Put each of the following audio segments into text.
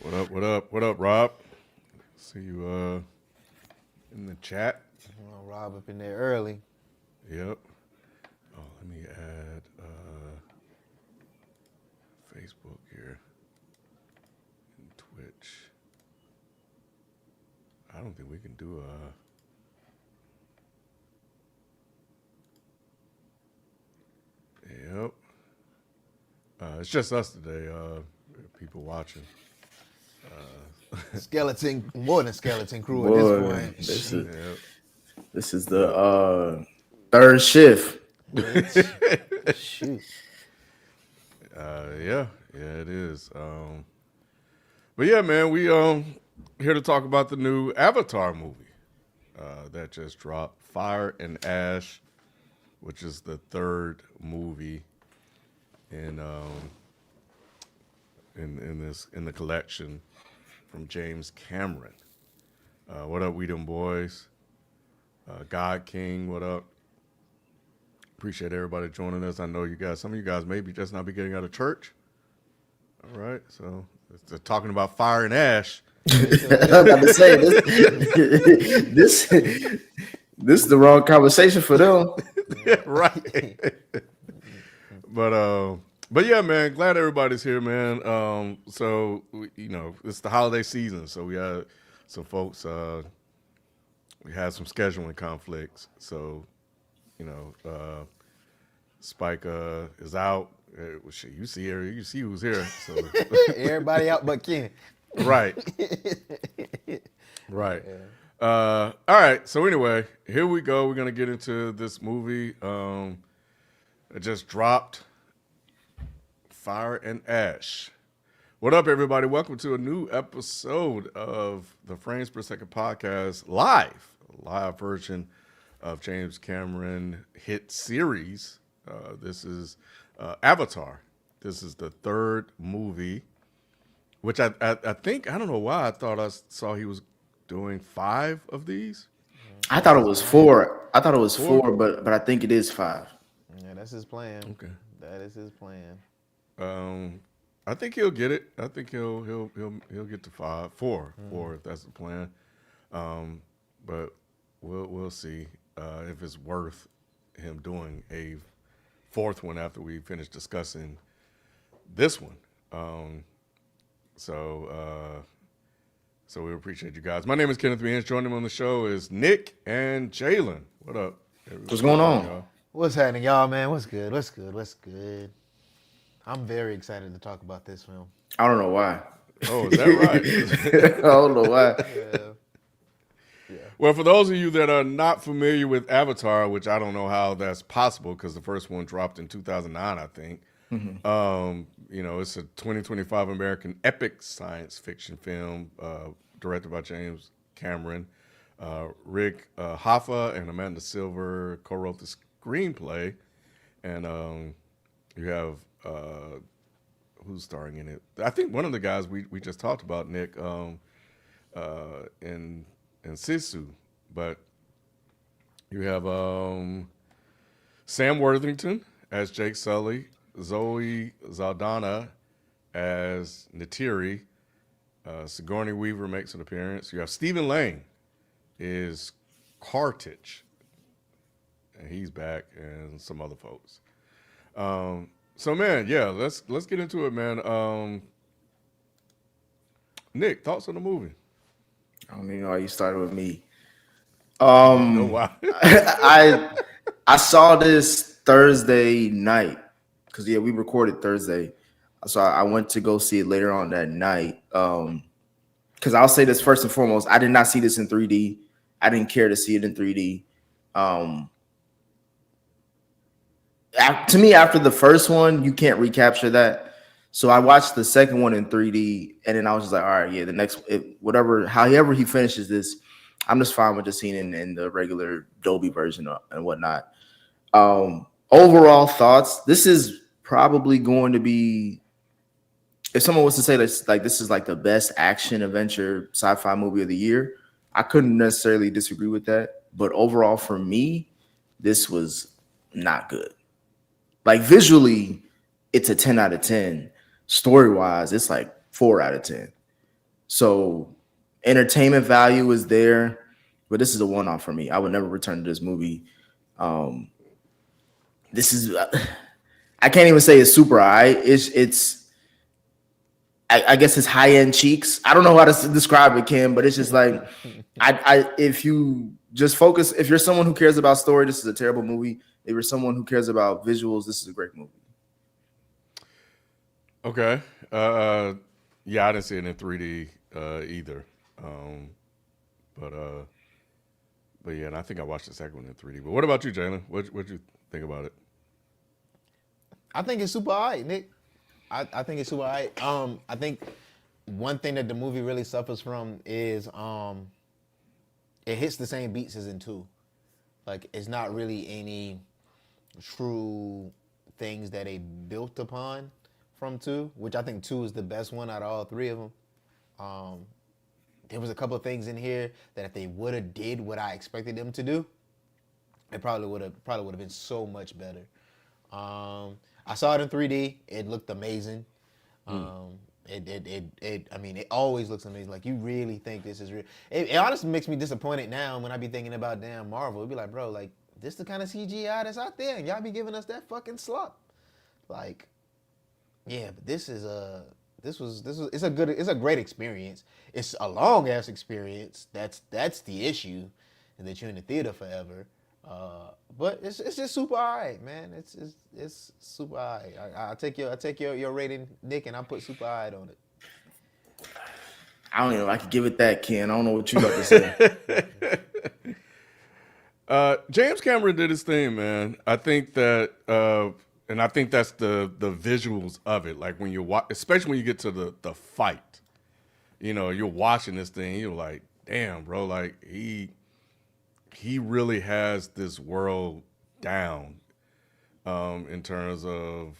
What up? What up? What up, Rob? See you in the chat. Rob up in there early. Yep. Oh, let me add Facebook here and Twitch. I don't think we can do Yep. It's just us today. People watching. Skeleton, more than skeleton crew at this Boy, point. Yep. this is the third shift. Shoot. Yeah, it is. But yeah, man, we here to talk about the new Avatar movie that just dropped, Fire and Ash, which is the third movie in the collection from James Cameron. What up, we them boys? God King, what up? Appreciate everybody joining us. I know you guys, some of you guys maybe just not be getting out of church. All right, so they're talking about Fire and Ash. I was about to say this. This is the wrong conversation for them. Right. But yeah, man, glad everybody's here, man. So it's the holiday season, so we had some folks. We had some scheduling conflicts, so Spike is out. Shit, you see her, you see who's here. So Everybody out but Ken. right, right. All right. So anyway, here we go. We're gonna get into this movie. It just dropped. Fire and Ash. What up, everybody? Welcome to a new episode of the Frames Per Second podcast, live version of James Cameron hit series. This is Avatar. This is the third movie, which I think, I don't know why I thought I saw he was doing 5 of these. I thought it was 4. I thought it was 4, but I think it is 5. Yeah, that's his plan. Okay. That is his plan. I think he'll get it. I think he'll get to 4 if that's the plan. But we'll see if it's worth him doing a 4th one after we finish discussing this one. So we appreciate you guys. My name is Kenneth Means. Joining me on the show is Nick and Jalen. What up, everybody? What's going on? Y'all? What's happening, y'all, man? What's good? What's good? What's good? I'm very excited to talk about this film. I don't know why. Oh, is that right? I don't know why. Yeah. Well, for those of you that are not familiar with Avatar, which I don't know how that's possible because the first one dropped in 2009, I think. It's a 2025 American epic science fiction film directed by James Cameron. Rick Hoffa and Amanda Silver co-wrote the screenplay, and you have who's starring in it? I think one of the guys we just talked about, Nick, in Sisu, but you have Sam Worthington as Jake Sully, Zoe Zaldana as Neytiri, Sigourney Weaver makes an appearance. You have Stephen Lang is Cartich, and he's back, and some other folks. So man, yeah, let's get into it, man. Nick, thoughts on the movie? I don't even know why you started with me. No, why? I saw this Thursday night because we recorded Thursday, so I went to go see it later on that night. Because I'll say this first and foremost, I did not see this in 3D. I didn't care to see it in 3D. To me, after the first one, you can't recapture that. So I watched the second one in 3D, and then I was just like, all right, yeah, the next, however he finishes this, I'm just fine with just seeing it in the regular Dolby version and whatnot. Overall thoughts, this is probably going to be, if someone was to say this is like the best action adventure sci-fi movie of the year, I couldn't necessarily disagree with that. But overall, for me, this was not good. Like visually, it's a 10 out of 10. Story-wise, it's like 4 out of 10. So entertainment value is there, but this is a one-off for me. I would never return to this movie. Um, this is I can't even say it's super high. I guess it's high end cheeks. I don't know how to describe it, Kim, but it's just like if you just focus, if you're someone who cares about story, this is a terrible movie. If you're someone who cares about visuals, this is a great movie. Okay. Yeah, I didn't see it in 3D either. But but yeah, and I think I watched the second one in 3D. But what about you, Jalen? What you think about it? I think it's super alright, Nick. I think it's super alright. I think one thing that the movie really suffers from is it hits the same beats as in two. Like it's not really any true things that they built upon from two, which I think two is the best one out of all three of them. Um, there was a couple of things in here that if they would have did what I expected them to do, it probably would have been so much better. I saw it in 3D. It looked amazing. I mean, it always looks amazing. Like you really think this is real. It honestly makes me disappointed now when I be thinking about damn Marvel. It'd be like, bro, like this the kind of CGI that's out there, and y'all be giving us that fucking slop. Like, yeah, but this was it's a great experience. It's a long ass experience. That's the issue, and that you're in the theater forever. But it's just super alright, man. It's super alright. I take your rating, Nick, and I put super alright on it. I don't even know if I could give it that, Ken. I don't know what you got to say. James Cameron did his thing, man. I think that, and I think that's the visuals of it. Like when you watch, especially when you get to the fight, you know, you're watching this thing, you're like, damn, bro, like he really has this world down, in terms of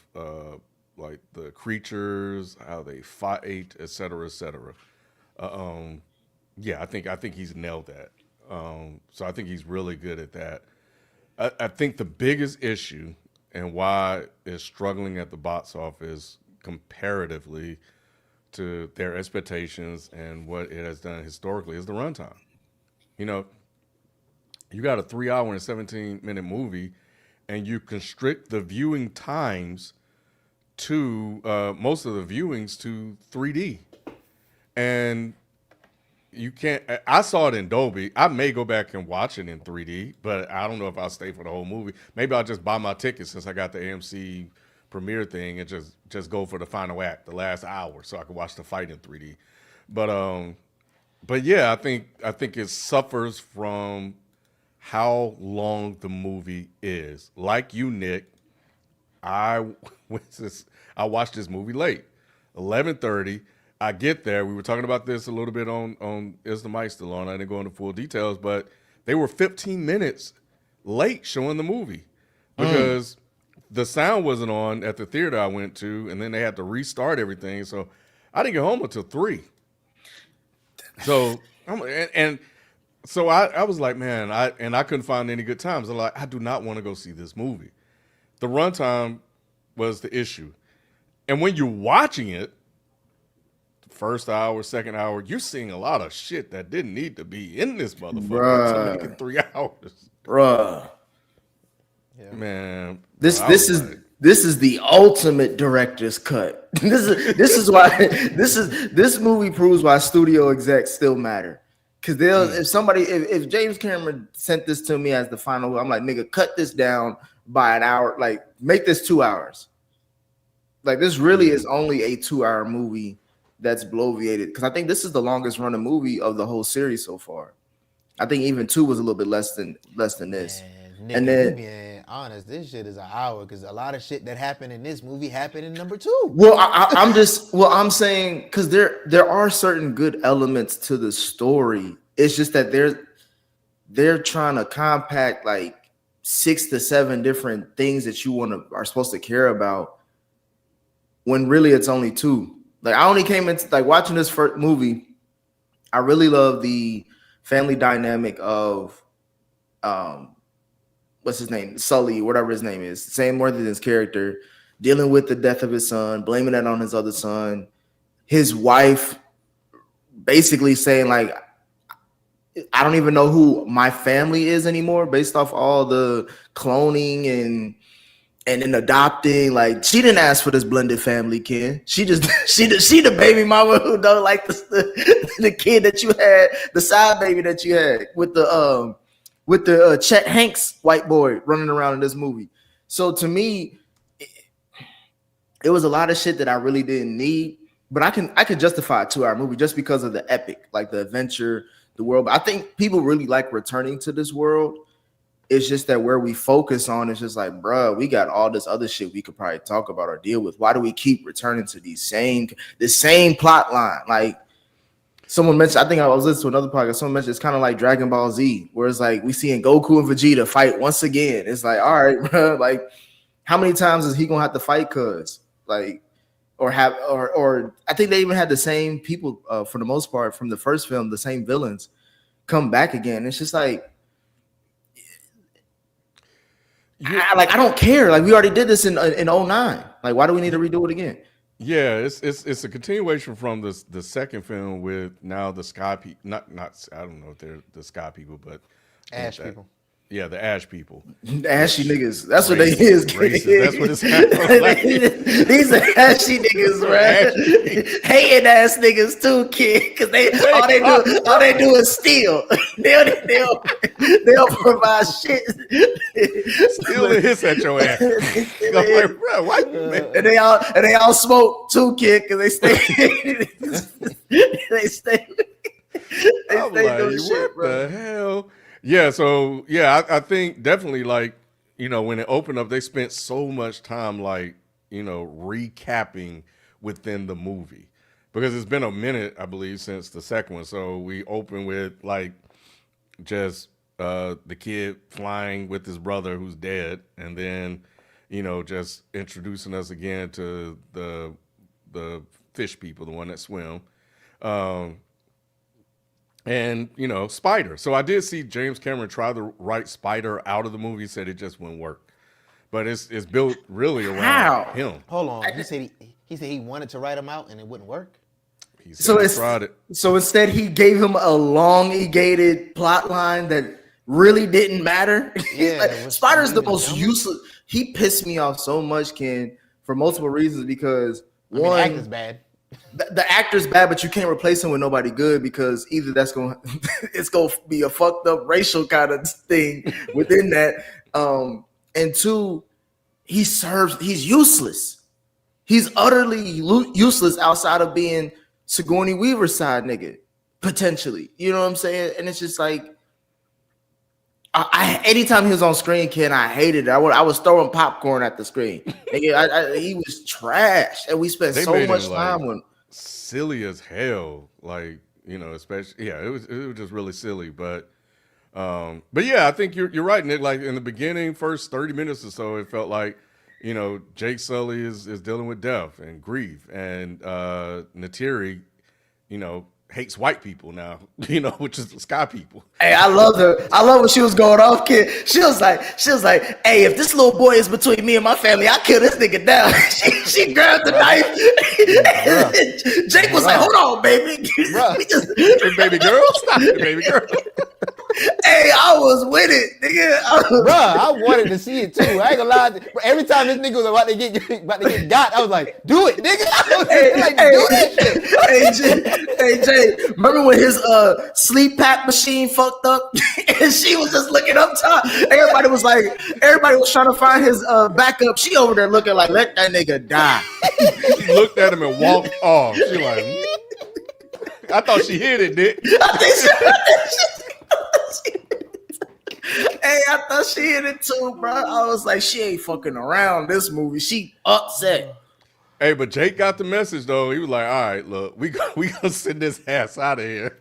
like the creatures, how they fight, et cetera, et cetera. Yeah, I think he's nailed that. So I think he's really good at that. I think the biggest issue and why it's struggling at the box office comparatively to their expectations and what it has done historically is the runtime. You know, you got a 3 hour and 17-minute movie, and you constrict the viewing times to most of the viewings to 3D, and you can't. I saw it in Dolby. I may go back and watch it in 3D, but I don't know if I'll stay for the whole movie. Maybe I'll just buy my ticket since I got the AMC premiere thing and just go for the final act, the last hour, so I can watch the fight in 3D. But yeah, I think it suffers from how long the movie is. Like you, Nick, I I watched this movie late, 11:30. I get there. We were talking about this a little bit on Is the Mic Still On? I didn't go into full details, but they were 15 minutes late showing the movie because the sound wasn't on at the theater I went to, and then they had to restart everything. So I didn't get home until 3. So so I was like, man, I couldn't find any good times. I'm like, I do not want to go see this movie. The runtime was the issue. And when you're watching it, first hour, second hour, you're seeing a lot of shit that didn't need to be in this motherfucker to make it 3 hours. Bruh. Yeah. Man. This bro, this is the ultimate director's cut. This is why this movie proves why studio execs still matter. Cause if James Cameron sent this to me as the final, I'm like, nigga, cut this down by an hour, like make this 2 hours. Like this really is only a 2 hour movie that's bloviated. Because I think this is the longest running movie of the whole series so far. I think even 2 was a little bit less than this. Man, Nick, And then, being honest, this shit is an hour because a lot of shit that happened in this movie happened in number 2. well, I'm saying because there are certain good elements to the story. It's just that they're trying to compact like 6 to 7 different things that you are supposed to care about when really it's only 2. Like I only came into like watching this first movie. I really love the family dynamic of what's his name? Sully, whatever his name is. Sam Worthington's character dealing with the death of his son, blaming that on his other son. His wife basically saying like, I don't even know who my family is anymore based off all the cloning and then adopting. Like, she didn't ask for this blended family, Ken. She just she the baby mama who don't like the kid that you had, the side baby that you had with the Chet Hanks white boy running around in this movie. So to me, it was a lot of shit that I really didn't need, but I could justify a 2-hour movie just because of the epic, like the adventure, the world. But I think people really like returning to this world. It's just that where we focus on is just like, bruh, we got all this other shit we could probably talk about or deal with. Why do we keep returning to the same plot line? Like, someone mentioned, I think I was listening to another podcast. Someone mentioned it's kind of like Dragon Ball Z, where it's like we seeing Goku and Vegeta fight once again. It's like, all right, bro, like how many times is he gonna have to fight? Cause like, or I think they even had the same people for the most part from the first film, the same villains come back again. It's just like, I don't care. Like, we already did this in 09. Like, why do we need to redo it again? Yeah, it's a continuation from the second film with now the Sky people. Not I don't know if they're the Sky people, but Ash people. Yeah, the Ash people. Ashy niggas. That's what they is. Racist. That's what it's like. These are ashy niggas, bro. Hating ass niggas too, kid. Cause all they do is steal. They'll provide shit. Steal and hiss at your ass. Like, bro, why? And they all smoke too, kid. Cause they stay. They stay doing shit, what the hell? Yeah, so yeah, I think definitely, like, you know, when it opened up, they spent so much time, like, you know, recapping within the movie, because it's been a minute, I believe, since the second one. So we open with like just the kid flying with his brother who's dead, and then, you know, just introducing us again to the fish people, the one that swim. And, you know, Spider. So I did see James Cameron try to write Spider out of the movie, said it just wouldn't work. But it's built really around him. Hold on. He said he wanted to write him out and it wouldn't work. He said he tried it. So instead he gave him a elongated plot line that really didn't matter. Yeah, like, Spider's the most useless. He pissed me off so much, Ken, for multiple reasons, because the actor's bad. The actor's bad, but you can't replace him with nobody good, because either it's gonna be a fucked up racial kind of thing within that. And two, he's useless. He's utterly useless outside of being Sigourney Weaver's side nigga, potentially. You know what I'm saying? And it's just like, anytime he was on screen, Ken, I hated it. I was throwing popcorn at the screen. He was trash, and we spent so much time with him. Silly as hell, like, you know, especially it was just really silly. But yeah, I think you're right, Nick. Like, in the beginning, first 30 minutes or so, it felt like, you know, Jake Sully is dealing with death and grief, and Neytiri, you know, hates white people now, you know, which is Sky people. Hey, I love when she was going off, kid. She was like, hey, if this little boy is between me and my family, I'll kill this nigga down. she grabbed the knife. Jake was like, hold on, baby. Hey, baby girl, stop it, baby girl. Hey, I was with it, nigga. I wanted to see it too. I ain't gonna lie. Every time this nigga was about to get got, I was like, do it, nigga. Do that shit. Hey, Jay, remember when his sleep pack machine fucked up and she was just looking up top? Everybody was trying to find his backup. She over there looking like, let that nigga die. She looked at him and walked off. She like, I thought she hit it, Dick. Hey, I thought she hit it too, bro. I was like, she ain't fucking around this movie. She upset. Hey, but Jake got the message though. He was like, all right, look, we gonna send this ass out of here.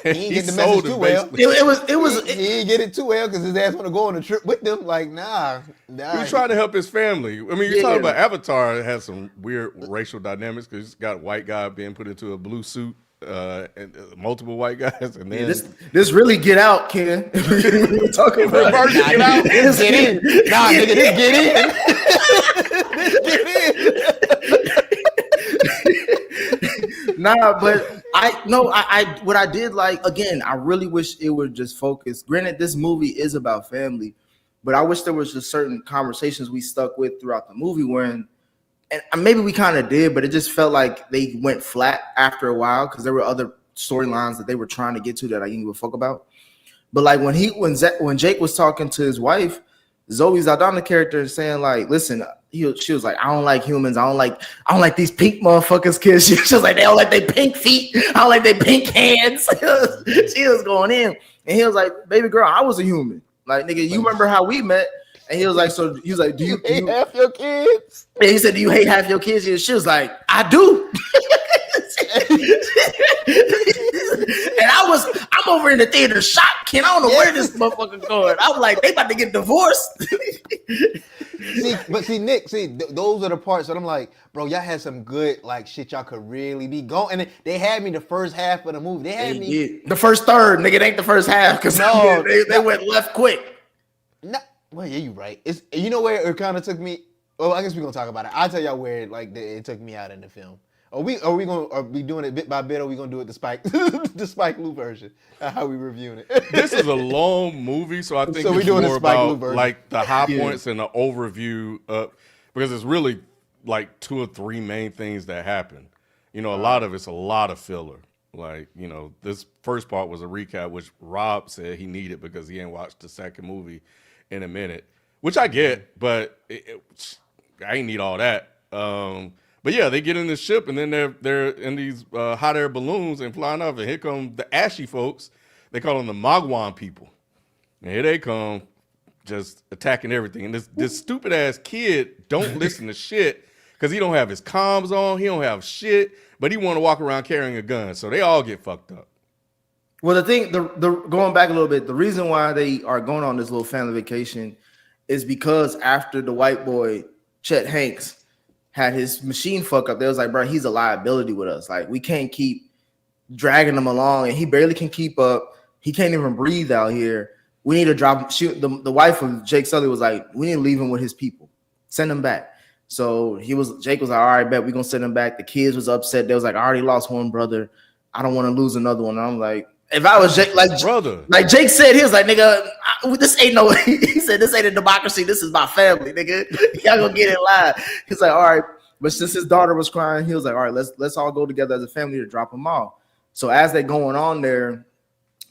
He didn't get the message too well. He didn't get it too well because his ass want to go on a trip with them. Like, nah. He was trying to help his family. I mean, you're talking about Avatar. It has some weird racial dynamics because it's got a white guy being put into a blue suit. And multiple white guys, and then this really get out, Ken. We're talking about get out, get in. Nah, nigga, this get in. This get in. Nah, but what I did like again, I really wish it would just focus. Granted, this movie is about family, but I wish there was just certain conversations we stuck with throughout the movie when and maybe we kind of did, but it just felt like they went flat after a while because there were other storylines that they were trying to get to that I didn't give a fuck about. But like when Jake was talking to his wife, Zoe Saldana character saying like, listen, she was like, I don't like humans. I don't like these pink motherfuckers kids. She was like, they don't like their pink feet. I don't like their pink hands. She was going in. And he was like, baby girl, I was a human. Like, nigga, you remember how we met? And he was like, so he was like, do you hate half your kids? And he said, do you hate half your kids? And she was like, I do. And I'm over in the theater shocked, Ken. I don't know where this motherfucker going. I'm like, they about to get divorced. see, Nick, those are the parts that I'm like, bro, y'all had some good like shit y'all could really be going. And they had me the first half of the movie. They had me did. The first third, nigga. It ain't the first half because they went left quick. No, well, yeah, you right. It's you know where it kind of took me. Well, I guess we're gonna talk about it. I'll tell y'all where it took me out in the film. Are we doing it bit by bit, or are we gonna do it the Spike Lee version? How we reviewing it? This is a long movie, so I think So we it's doing more the Spike Lee about version. like the high points and the overview because it's really like 2 or 3 main things that happen. You know, a lot of it's a lot of filler. Like, you know, this first part was a recap, which Rob said he needed because he ain't watched the second movie in a minute, which I get, but I ain't need all that. But yeah, they get in the ship and then they're in these hot air balloons and flying off. And here come the ashy folks. They call them the Magwan people. And here they come, just attacking everything. And this stupid ass kid don't listen to shit because he don't have his comms on. He don't have shit, but he want to walk around carrying a gun. So they all get fucked up. Well, the thing, the going back a little bit, the reason why they are going on this little family vacation is because after the white boy Chet Hanks had his machine fuck up, they was like, bro, he's a liability with us. Like, we can't keep dragging him along, and he barely can keep up. He can't even breathe out here. We need to drop. The wife of Jake Sully was like, we need to leave him with his people. Send him back. So Jake was like, all right, bet we're gonna send him back. The kids was upset. They was like, I already lost one brother. I don't want to lose another one. And I'm like, if I was Jake, like Jake said, he was like, nigga, this ain't no. He said, this ain't a democracy. This is my family, nigga. Y'all gonna get in line. He's like, all right. But since his daughter was crying, he was like, all right, let's all go together as a family to drop him off. So as they're going on there,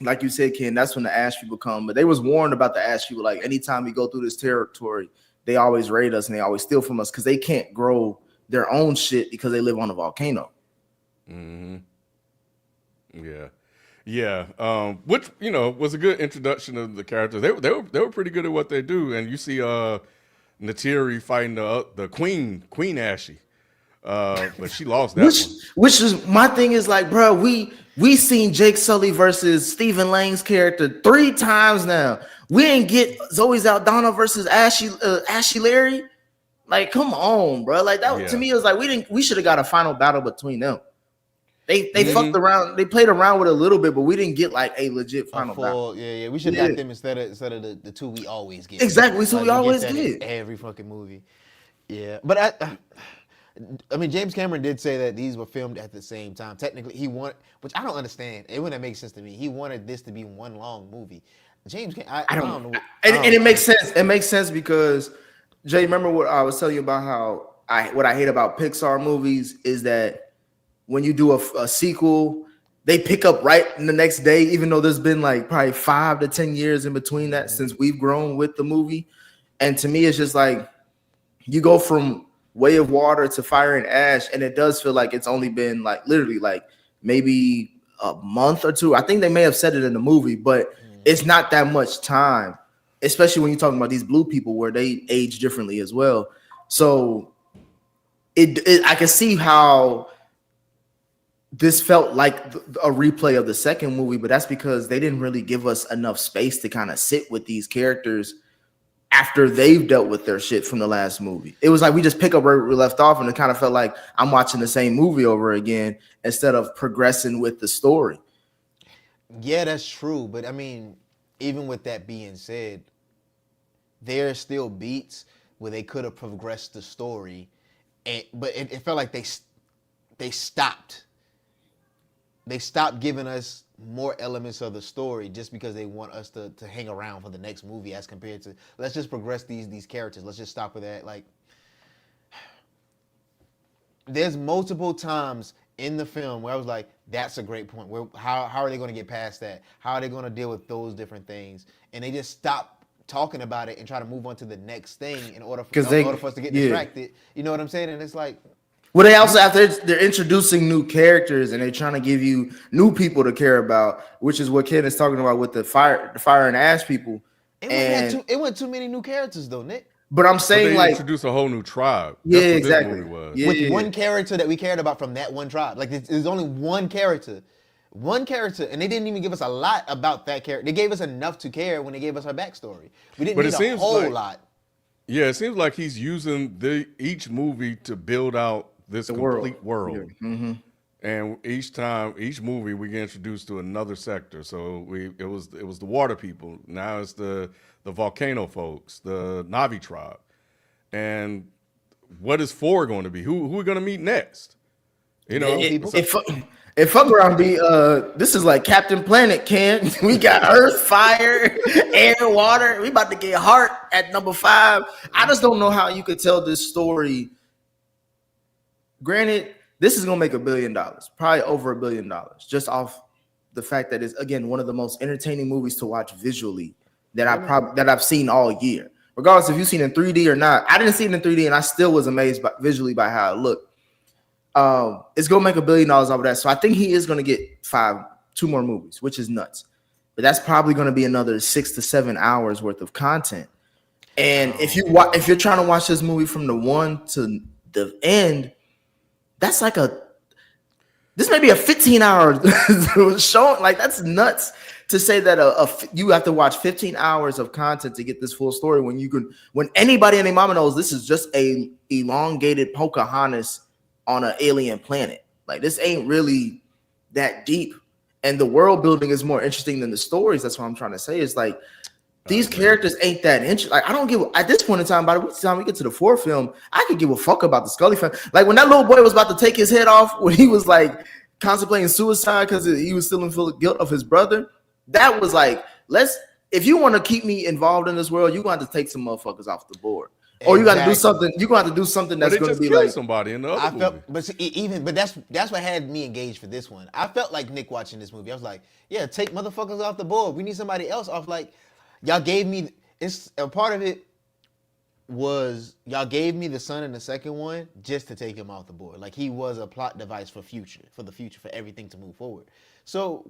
like you said, Ken, that's when the Ash people come. But they was warned about the Ash people. Like, anytime we go through this territory, they always raid us and they always steal from us because they can't grow their own shit because they live on a volcano. Mm-hmm. Yeah. Yeah, which, you know, was a good introduction of the characters. They were pretty good at what they do, and you see Natiri fighting the Queen Ashy, but she lost that one. Which is my thing is like, bro, we seen Jake Sully versus Stephen Lang's character 3 times now. We didn't get Zoe Saldana versus Ashy Larry. Like, come on, bro. Like that to me it was like we should have got a final battle between them. They fucked around. They played around with it a little bit, but we didn't get like a legit final battle. Yeah. We should have got them instead of the 2 we always get. Exactly, so we always get every fucking movie. Yeah, but I mean, James Cameron did say that these were filmed at the same time. Technically, he wanted, which I don't understand. It wouldn't make sense to me. He wanted this to be one long movie. James Cameron, I don't know. And it makes sense. It makes sense because Jay, remember what I was telling you about how what I hate about Pixar movies is that when you do a sequel, they pick up right in the next day, even though there's been like probably 5 to 10 years in between that since we've grown with the movie. And to me, it's just like you go from Way of Water to Fire and Ash, and it does feel like it's only been like literally like maybe a month or 2. I think they may have said it in the movie, but it's not that much time, especially when you're talking about these blue people where they age differently as well. So I can see how this felt like a replay of the second movie, but that's because they didn't really give us enough space to kind of sit with these characters after they've dealt with their shit from the last movie. It was like we just pick up where we left off, and it kind of felt like I'm watching the same movie over again instead of progressing with the story. Yeah, that's true. But I mean, even with that being said, there are still beats where they could have progressed the story, but it felt like they stopped. they stopped giving us more elements of the story just because they want us to hang around for the next movie as compared to let's just progress these characters. Let's just stop with that. Like there's multiple times in the film where I was like, that's a great point. How are they going to get past that? How are they going to deal with those different things? And they just stop talking about it and try to move on to the next thing in order for us to get distracted. You know what I'm saying? And it's like, well, they also after they're introducing new characters and they're trying to give you new people to care about, which is what Ken is talking about with the fire and ash people. it went too many new characters though, Nick. But I'm But saying they like, introduced a whole new tribe. yeah, That's what exactly. this movie was. Yeah, With one character that we cared about from that one tribe. Like there's only one character. One character, and they didn't even give us a lot about that character. They gave us enough to care when they gave us her backstory. We didn't But need it a seems whole like- lot. Yeah, it seems like he's using each movie to build out this complete world. Yeah. Mm-hmm. And each movie, we get introduced to another sector. So it was the water people. Now it's the volcano folks, the Navi tribe. And what is 4 going to be? Who are we going to meet next? You know, If fuck around be this is like Captain Planet, Ken. We got earth, fire, air, water. We about to get heart at number 5. I just don't know how you could tell this story. Granted, this is gonna make $1 billion, probably over $1 billion, just off the fact that it's again one of the most entertaining movies to watch visually that I've seen all year. Regardless if you've seen it in 3D or not, I didn't see it in 3D, and I still was amazed visually by how it looked. It's gonna make $1 billion off of that, so I think he is gonna get 2 more movies, which is nuts. But that's probably gonna be another 6 to 7 hours worth of content. And if you're trying to watch this movie from the 1 to the end, that's like this may be a 15-hour show. Like that's nuts to say that you have to watch 15 hours of content to get this full story when anybody and their mama knows this is just a elongated Pocahontas on an alien planet. Like this ain't really that deep, and the world building is more interesting than the stories. That's what I'm trying to say. Is like these characters ain't that interesting. Like I don't give at this point in time. By the time we get to the 4th film, I could give a fuck about the Scully family. Like when that little boy was about to take his head off, when he was like contemplating suicide because he was still in full guilt of his brother. That was like, if you want to keep me involved in this world, you got to take some motherfuckers off the board. Or you got to do something. You got to do something that's going to be like somebody in the other movie. But that's what had me engaged for this one. I felt like Nick watching this movie. I was like, yeah, take motherfuckers off the board. We need somebody else off. Like, y'all gave me. It's a part of it was y'all gave me the son in the second one just to take him off the board. Like he was a plot device for the future, for everything to move forward. So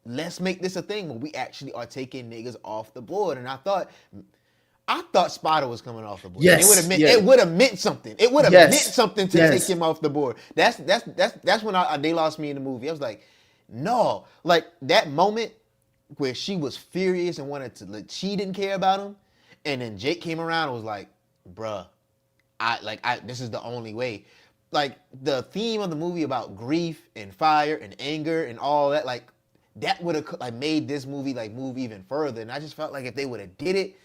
let's make this a thing where we actually are taking niggas off the board. And I thought Spider was coming off the board. Yes, it would have meant something. It would have meant something to take him off the board. That's when they lost me in the movie. I was like, no, like that moment where she was furious and she didn't care about him, and then Jake came around and was like, bruh, this is the only way. Like the theme of the movie about grief and fire and anger and all that, like that would have like made this movie like move even further. And I just felt like if they would have did it,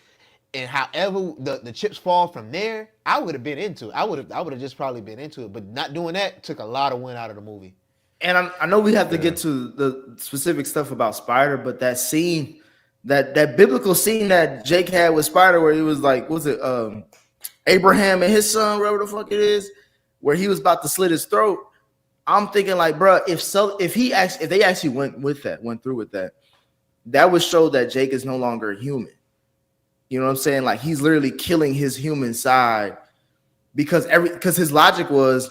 and however the chips fall from there, I would have been into it. I would have just probably been into it. But not doing that took a lot of wind out of the movie. And I know we have to get to the specific stuff about Spider, but that scene, that biblical scene that Jake had with Spider, where he was like, was it Abraham and his son, whatever the fuck it is, where he was about to slit his throat. I'm thinking like, bro, if they actually went through with that, that would show that Jake is no longer human. You know what I'm saying? Like he's literally killing his human side because his logic was,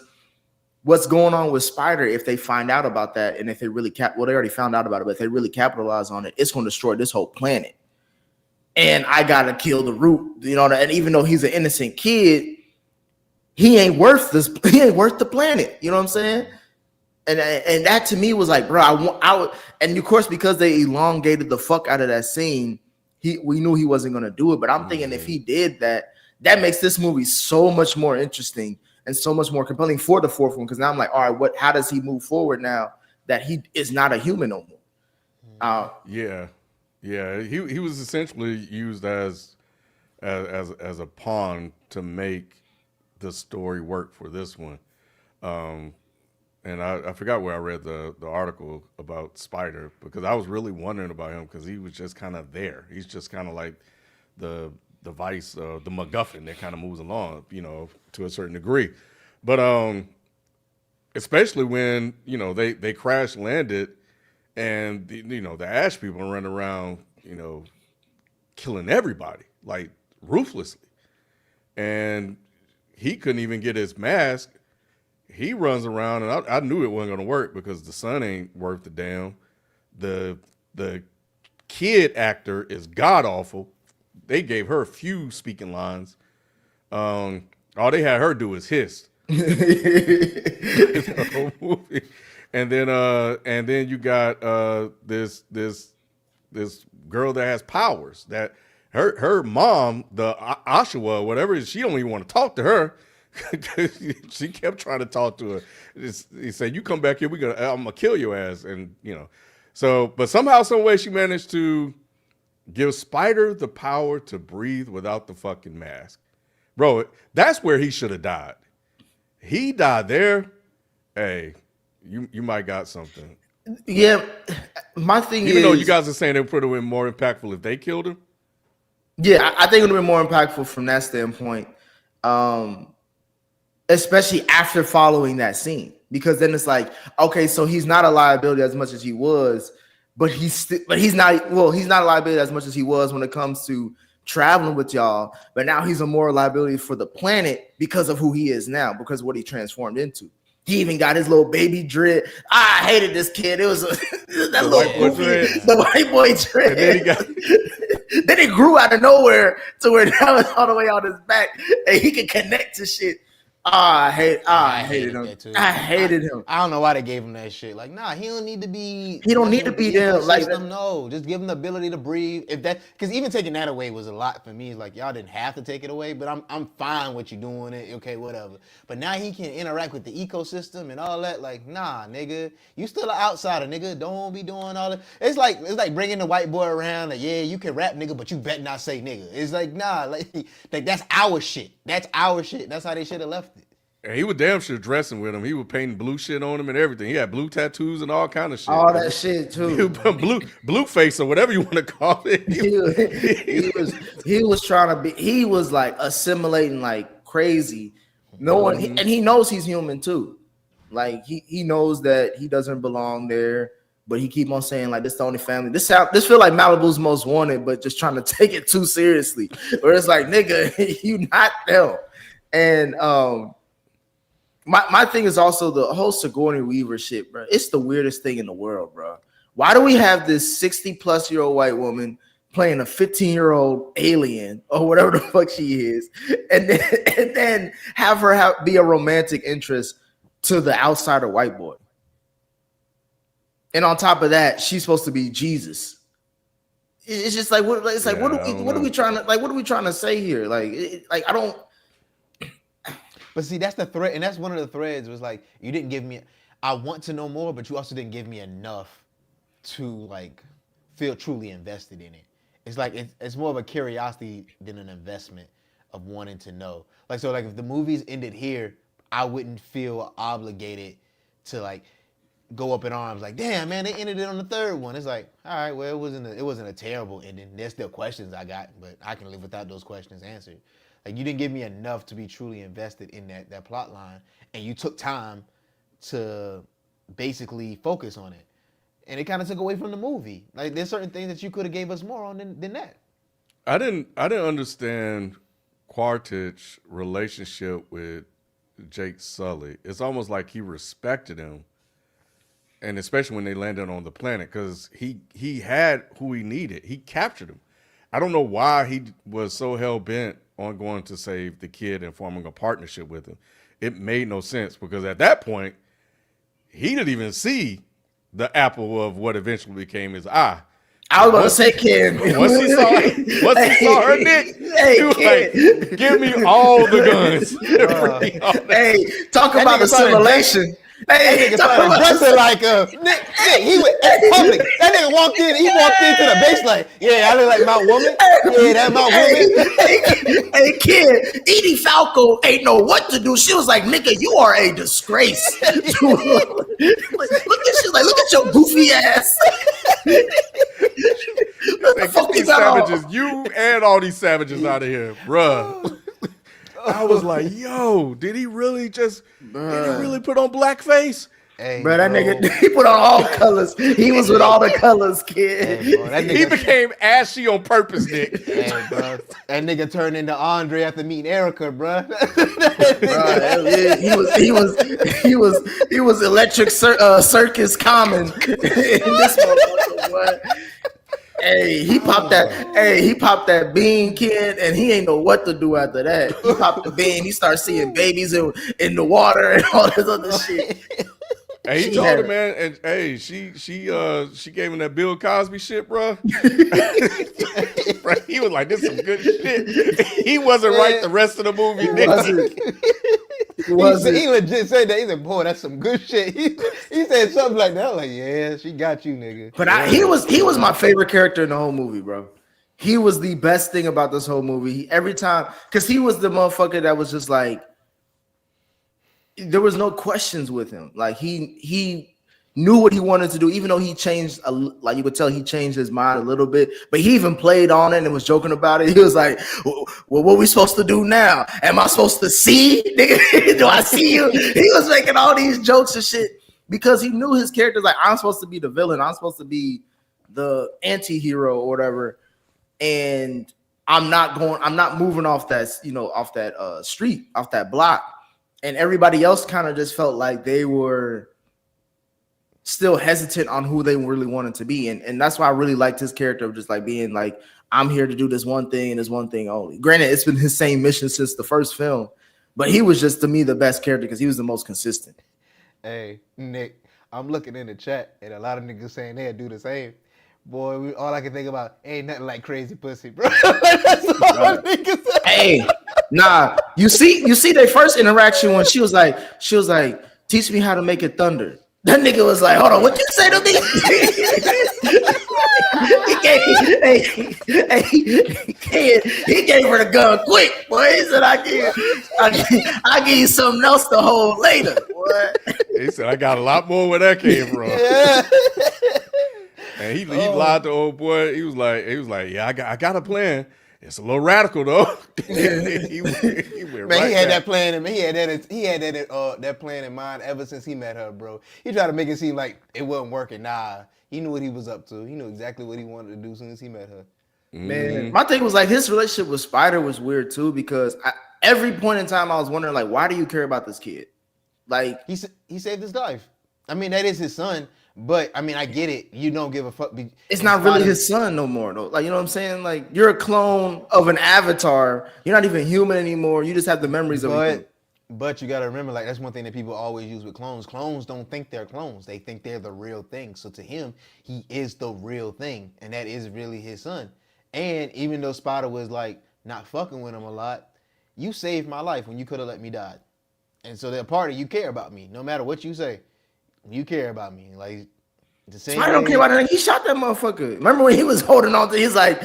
what's going on with Spider if they find out about that, and if they really they already found out about it, but if they really capitalize on it, it's going to destroy this whole planet. And I gotta kill the root, you know. And even though he's an innocent kid, he ain't worth this. He ain't worth the planet. You know what I'm saying? And that to me was like, bro, I would. And of course, because they elongated the fuck out of that scene, we knew he wasn't gonna do it. But I'm thinking if he did that, that makes this movie so much more interesting and so much more compelling for the 4th one. Because now I'm like, all right, how does he move forward now that he is not a human no more? Yeah, he was essentially used as a pawn to make the story work for this one. and I forgot where I read the article about Spider because I was really wondering about him because he was just kind of there. He's just kind of like the device, the MacGuffin that kind of moves along, to a certain degree. But especially when they crash landed, and the Ash people are running around, killing everybody like ruthlessly, and he couldn't even get his mask. He runs around, and I knew it wasn't going to work because the son ain't worth the damn. The kid actor is god awful. They gave her a few speaking lines. All they had her do is hiss. The whole movie. And then you got this girl that has powers. That her mom, the Oshawa, whatever, she don't even want to talk to her. She kept trying to talk to her. He said, "You come back here, I'm gonna kill your ass." And so, but somehow, some way, she managed to give Spider the power to breathe without the fucking mask, bro. That's where he should have died. He died there. Hey, you might got something. Yeah, my thing Even is, though you guys are saying it would have been more impactful if they killed him. yeah, I think it would have been more impactful from that standpoint. Especially after following that scene, because then it's like, okay, so he's not a liability as much as he was, but he's not a liability as much as he was when it comes to traveling with y'all. But now he's a more liability for the planet because of who he is now, because of what he transformed into. He even got his little baby dread. I hated this kid. It was that little goofy, the white boy dread. Then he grew out of nowhere to where that was all the way on his back, and he could connect to shit. I hated him. I hated him. I don't know why they gave him that shit. Like, nah, he don't need to be. He don't need to be there. Like, no, just give him the ability to breathe. If that, because even taking that away was a lot for me. Like, y'all didn't have to take it away, but I'm fine with you doing it. Okay, whatever. But now he can interact with the ecosystem and all that. Like, nah, nigga, you still an outsider, nigga. Don't be doing all that. It's like bringing the white boy around. Like, yeah, you can rap, nigga, but you better not say nigga. It's like, nah, like that's our shit. That's our shit. That's how they should have left it. And he was damn sure dressing with him. He was painting blue shit on him and everything. He had blue tattoos and all kind of shit. All that shit too. Blue face or whatever you want to call it. He was trying to be. He was like assimilating like crazy. No one, and he knows he's human too. Like he knows that he doesn't belong there. But he keep on saying like this the only family. This feel like Malibu's Most Wanted, but just trying to take it too seriously. Where it's like, nigga, you not them. And my thing is also the whole Sigourney Weaver shit, bro. It's the weirdest thing in the world, bro. Why do we have this 60-plus-year-old white woman playing a 15-year-old alien or whatever the fuck she is, and then have her be a romantic interest to the outsider white boy? And on top of that, she's supposed to be Jesus. It's just like what? It's like what are we trying to say here? Like I don't. But see, that's the thread, and that's one of the threads. Was like you didn't give me. I want to know more, but you also didn't give me enough to like feel truly invested in it. It's like it's more of a curiosity than an investment of wanting to know. Like so, like if the movies ended here, I wouldn't feel obligated to like go up in arms like, damn man, they ended it on the third one. It's like, all right, well, it wasn't a terrible ending. There's still questions I got, but I can live without those questions answered. Like you didn't give me enough to be truly invested in that plot line, and you took time to basically focus on it, and it kind of took away from the movie. Like there's certain things that you could have gave us more on than that. I didn't understand Quaritch's relationship with Jake Sully. It's almost like he respected him. And especially when they landed on the planet, because he had who he needed. He captured him. I don't know why he was so hell-bent on going to save the kid and forming a partnership with him. It made no sense, because at that point, he didn't even see the apple of what eventually became his eye. I was about to say, kid. Once he saw her dick, he was like, give me all the guns. Hey, talk about assimilation. That nigga started dressing like Nick, he went in public. That nigga walked in. He walked into the base like, yeah, I look like Mount Woman. Yeah, that Mount Woman. Hey, kid, Edie Falco ain't know what to do. She was like, nigga, you are a disgrace. Look at she's like, look at your goofy ass. Like, get these savages, you and all these savages out of here, bruh. I was like, yo, did he really put on blackface? Hey, bro, that nigga, he put on all colors. He was with all the colors, kid. Hey, bro, that nigga, He became ashy on purpose, Nick. hey, bro, that nigga turned into Andre after meeting Erica, bro. He was electric circus common in this motherfucker, boy. Hey, he popped that. Hey, he popped that bean, kid, and he ain't know what to do after that. He popped the bean. He started seeing babies in the water and all this other shit. Hey, he told her, man, and hey, she gave him that Bill Cosby shit, bro. He was like, "This is some good shit." He wasn't right the rest of the movie. He legit said that. He said, "Boy, that's some good shit." He said something like that. I was like, "Yeah, she got you, nigga." But he was my favorite character in the whole movie, bro. He was the best thing about this whole movie. Every time, because he was the motherfucker that was just like, there was no questions with him. Like he knew what he wanted to do, even though he changed. Like you could tell, he changed his mind a little bit. But he even played on it and was joking about it. He was like, "Well, what are we supposed to do now? Am I supposed to see? Nigga, do I see you?" He was making all these jokes and shit because he knew his character's like, I'm supposed to be the villain. I'm supposed to be the anti-hero or whatever. And I'm not moving off that, off that street, off that block. And everybody else kind of just felt like they were still hesitant on who they really wanted to be. And that's why I really liked his character of just like being like, I'm here to do this one thing and this one thing only. Granted, it's been his same mission since the first film, but he was just, to me, the best character because he was the most consistent. Hey, Nick, I'm looking in the chat and a lot of niggas saying they'd do the same. Boy, all I can think about ain't nothing like crazy pussy, bro. That's all niggas say. Hey, nah, you see their first interaction when she was like, teach me how to make it thunder. That nigga was like, hold on, what you say to me? he gave her the gun quick, boy. He said, I give you something else to hold later, boy. He said, I got a lot more where that came from. Yeah. And he lied to old boy. He was like, yeah, I got a plan. It's a little radical though. he went Man, right he had back. that plan, and he had that plan in mind ever since he met her, bro. He tried to make it seem like it wasn't working. Nah, he knew what he was up to. He knew exactly what he wanted to do as soon as he met her. Man, my thing was like his relationship with Spider was weird too because every point in time I was wondering like, why do you care about this kid? Like he saved his life. I mean, that is his son. But I mean, I get it. You don't give a fuck. It's not really his son no more, though. Like, you know what I'm saying? Like, you're a clone of an avatar. You're not even human anymore. You just have the memories of him. But you got to remember, like, that's one thing that people always use with clones. Clones don't think they're clones. They think they're the real thing. So to him, he is the real thing. And that is really his son. And even though Spider was, like, not fucking with him a lot, you saved my life when you could have let me die. And so that part of you care about me. No matter what you say, you care about me. Like, the same. I don't care about it. He shot that motherfucker. Remember when he was holding on to? He's like,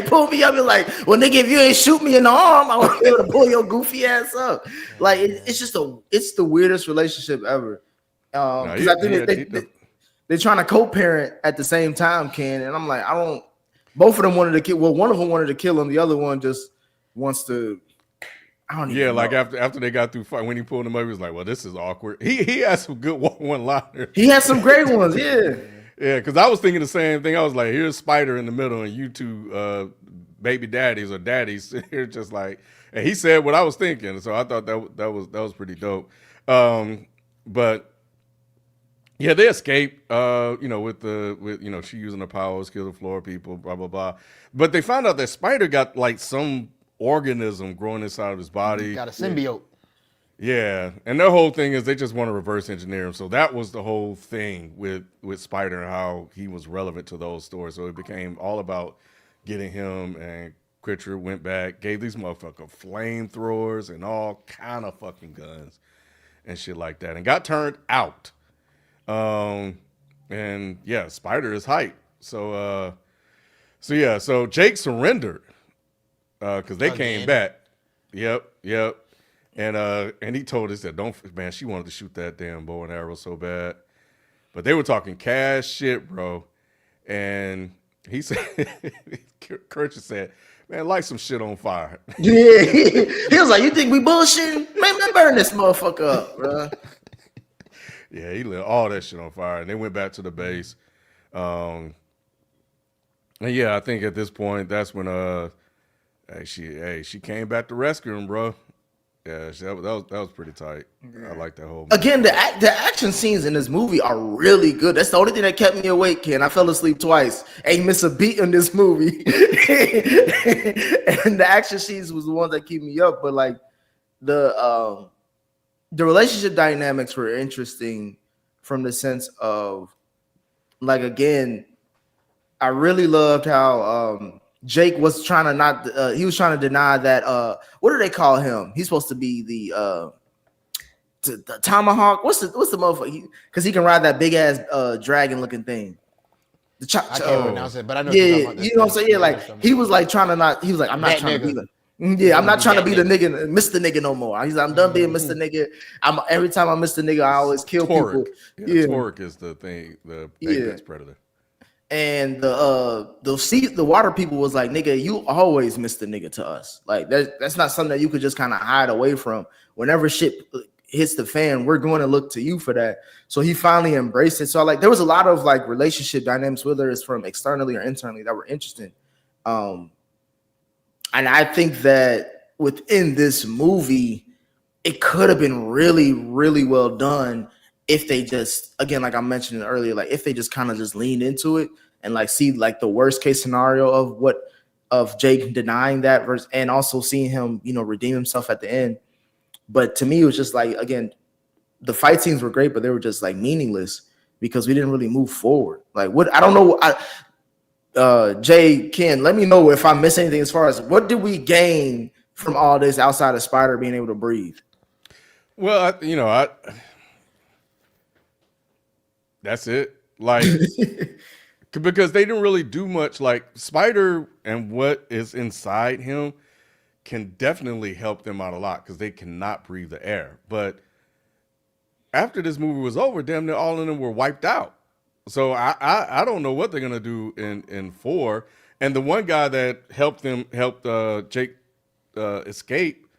pull me up. He's like, well, nigga, if you ain't shoot me in the arm, I won't be able to pull your goofy ass up. Like, it's just it's the weirdest relationship ever. Because I think they're trying to co-parent at the same time, Ken. And I'm like, both of them wanted to kill. Well, one of them wanted to kill him. The other one just wants to. I don't even know. Like after they got through fight, when he pulled him up, he was like, "Well, this is awkward." He had some good one-liners. He had some great ones, yeah. Yeah, because I was thinking the same thing. I was like, "Here's Spider in the middle, and you two baby daddies or daddies here, just like." And he said what I was thinking, so I thought that was pretty dope. But yeah, they escaped. With she using her powers, kill the floor people, blah blah blah. But they found out that Spider got like some organism growing inside of his body. Got a symbiote. Yeah. And their whole thing is they just want to reverse engineer him. So that was the whole thing with Spider and how he was relevant to those stories. So it became all about getting him, and Quitcher went back, gave these motherfucker flamethrowers and all kind of fucking guns. and shit like that, and got turned out. And yeah, Spider is hype. So Jake surrendered because they came Again. back. Yep. And he told us that man, she wanted to shoot that damn bow and arrow so bad. But they were talking cash shit, bro. And he said Kurt just said, man, light some shit on fire. Yeah, he was like, "You think we bullshitting? Man, burn this motherfucker up, bro." Yeah, he lit all that shit on fire, and they went back to the base. And yeah, I think at this point, that's when she came back to rescue him, bro. Yeah, that was pretty tight. I like that whole movie. Again, the action scenes in this movie are really good. That's the only thing that kept me awake, Ken. I fell asleep twice. Ain't miss a beat in this movie. And the action scenes was the ones that keep me up. But like the relationship dynamics were interesting from the sense of, like, again, I really loved how Jake was trying to he was trying to deny that what do they call him? He's supposed to be the tomahawk. What's the motherfucker? Because he can ride that big ass dragon looking thing. I can't pronounce it, but I know. Yeah, you're talking about this you know what I'm thing. saying? Yeah, like he was like trying to not. He was like, I'm not That trying to be nigga. I'm not trying to be the That nigga, Mr. Nigga no more. He's like, I'm done being Mr. Nigga. Every time I'm Mr. Nigga, I always kill people. Yeah, Torque is the thing, the apex predator. And the water people was like, nigga, you always Mr. Nigga to us. Like that's not something that you could just kind of hide away from. Whenever shit hits the fan, we're going to look to you for that. So he finally embraced it. So like there was a lot of like relationship dynamics, whether it's from externally or internally, that were interesting. And I think that within this movie, it could have been really, really well done if they just, again, like I mentioned earlier, like if they just kind of just leaned into it and like see like the worst case scenario of Jake denying that verse, and also seeing him, redeem himself at the end. But to me, it was just like, again, the fight scenes were great, but they were just like meaningless because we didn't really move forward. Like what, I don't know. Jay, Ken, let me know if I miss anything as far as what did we gain from all this outside of Spider being able to breathe? Well, that's it. Like, because they didn't really do much. Like, Spider and what is inside him can definitely help them out a lot because they cannot breathe the air. But after this movie was over, damn near all of them were wiped out. So I don't know what they're gonna do in 4. And the one guy that helped Jake escape.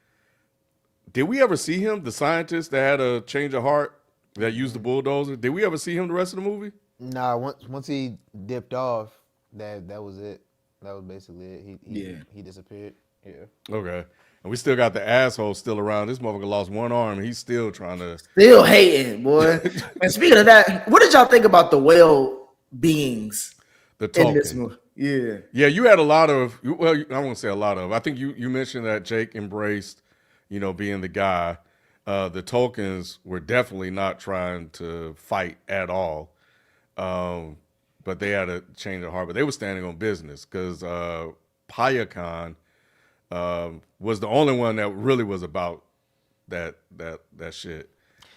Did we ever see him? The scientist that had a change of heart that used the bulldozer. Did we ever see him the rest of the movie? Nah, once he dipped off, that was it. That was basically it. He disappeared. Yeah. Okay. And we still got the asshole still around. This motherfucker lost one arm and he's still trying to. Still hating, boy. And speaking of that, what did y'all think about the whale beings in this movie? Yeah. Yeah, you had a lot of, well, I won't say a lot of. I think you mentioned that Jake embraced, being the guy. The Tolkiens were definitely not trying to fight at all. But they had a change of heart. But they were standing on business because Payakan was the only one that really was about that shit.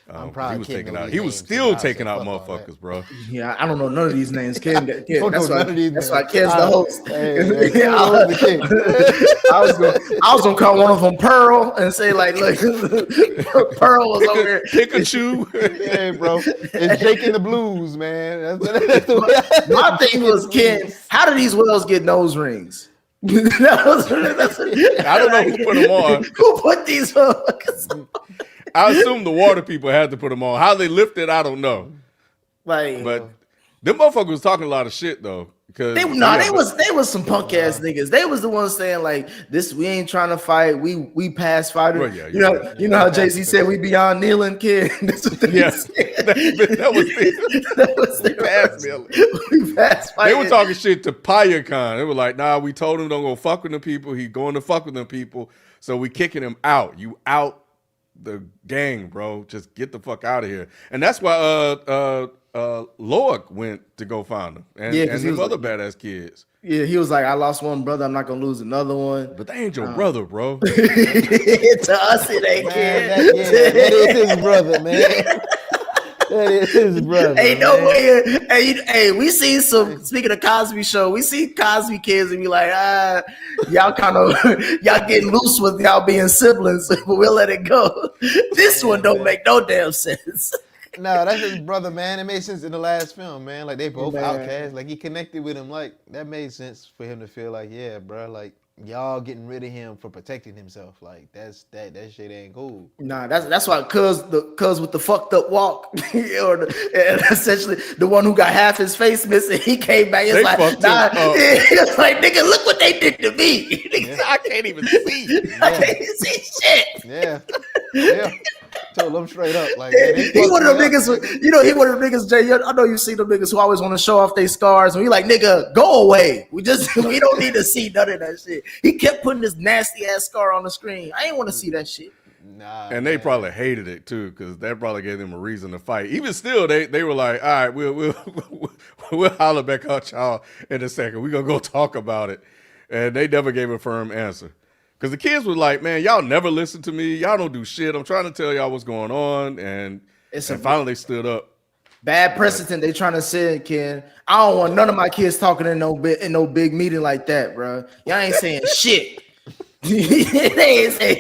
I'm probably he was kidding taking with out. these He was names, still so I taking said, out fuck all motherfuckers, bro. Yeah, I don't know none of these names. Ken, Don't know none of these that's names. why Ken's the host. Hey, I was gonna call one of them Pearl and say like, look, Pearl was over here. Pikachu. Hey, bro, it's Jake in the Blues, man. My thing was, Ken, how do these whales get nose rings? I don't know who put them on. Who put these motherfuckers on? I assume the water people had to put them on. How they lifted, I don't know. Like, But them motherfuckers was talking a lot of shit though. Because they was some punk ass niggas. They was the ones saying like, "This we ain't trying to fight. We pass fighter." Well, yeah, you know how Jay-Z said we beyond kneeling, kid. That's what they said. that was we passed kneeling. We pass fighting. They were talking shit to Payakan. They were like, "Nah, we told him don't go fuck with them people. He going to fuck with them people, so we kicking him out. You out the gang, bro. Just get the fuck out of here. And that's why Loic went to go find him, and Yeah, 'cause he them was other like- badass kids. Yeah, he was like, I lost one brother, I'm not gonna lose another one. But they ain't your brother, bro. To us, it ain't Man, that is his brother, man. That is his brother. Ain't no man. way. Hey, we see some. Speaking of Cosby Show, we see Cosby kids and be like, y'all kind of y'all getting loose with y'all being siblings, but we'll let it go. This one don't make no damn sense. No, that's his brother, man. It made sense in the last film, man. Like they both Man. outcasts. Like he connected with him. Like that made sense for him to feel like, yeah, bro. Like y'all getting rid of him for protecting himself. Like that shit ain't cool. Nah, that's why cuz with the fucked up walk, and essentially the one who got half his face missing, he came back. It's They like, fucked nah, him up. it's like, nigga, look what they did to me. I can't even see. I can't see shit. Yeah, yeah. Told them straight up, like man, they He one of them fucked me up. niggas. He one of them niggas. Jay, I know you see them niggas who always want to show off their scars. And we like, nigga, go away. We don't need to see none of that shit. He kept putting this nasty ass scar on the screen. I ain't want to see that shit. Nah, And they man. probably hated it too, because that probably gave them a reason to fight. Even still, they were like, all right, we'll holler back at y'all in a second. We're gonna go talk about it. And they never gave a firm answer. Because the kids were like, man, y'all never listen to me. Y'all don't do shit. I'm trying to tell y'all what's going on. And finally they stood up. Bad precedent they trying to set, Ken. I don't want none of my kids talking in no big meeting like that, bro. Y'all ain't saying shit. they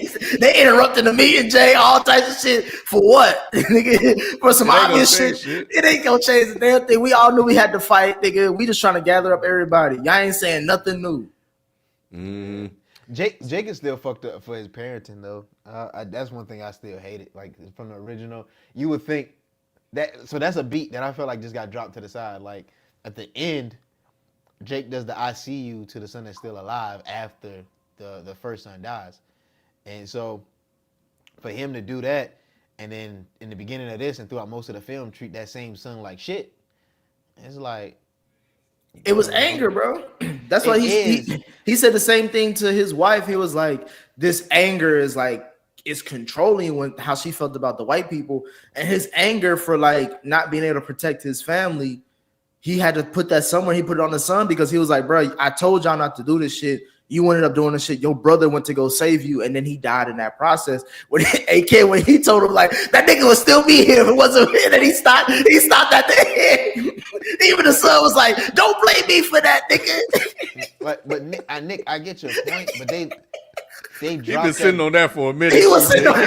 interrupting the meeting, Jay. All types of shit for what? Nigga, for some It ain't obvious gonna shit. change shit. It ain't gonna change the damn thing. We all knew we had to fight, nigga. We just trying to gather up everybody. Y'all ain't saying nothing new. Jake is still fucked up for his parenting though. That's one thing I still hated. Like from the original, you would think that. So that's a beat that I felt like just got dropped to the side. Like at the end, Jake does the "I see you" to the son that's still alive after the first son dies, and so for him to do that, and then in the beginning of this and throughout most of the film, treat that same son like shit. It's like. It was anger, bro. That's why he said the same thing to his wife. He was like, this anger is like it's controlling how she felt about the white people, and his anger for like not being able to protect his family, he had to put that somewhere. He put it on the son because he was like, bro, I told y'all not to do this shit. You ended up doing this shit. Your brother went to go save you, and then he died in that process. When he told him like that nigga would still be here if it wasn't him, and he stopped at the end. Even the son was like, "Don't blame me for that, nigga." But Nick, I get your point, but they He been dropped sitting that. on that for a minute. He was sitting on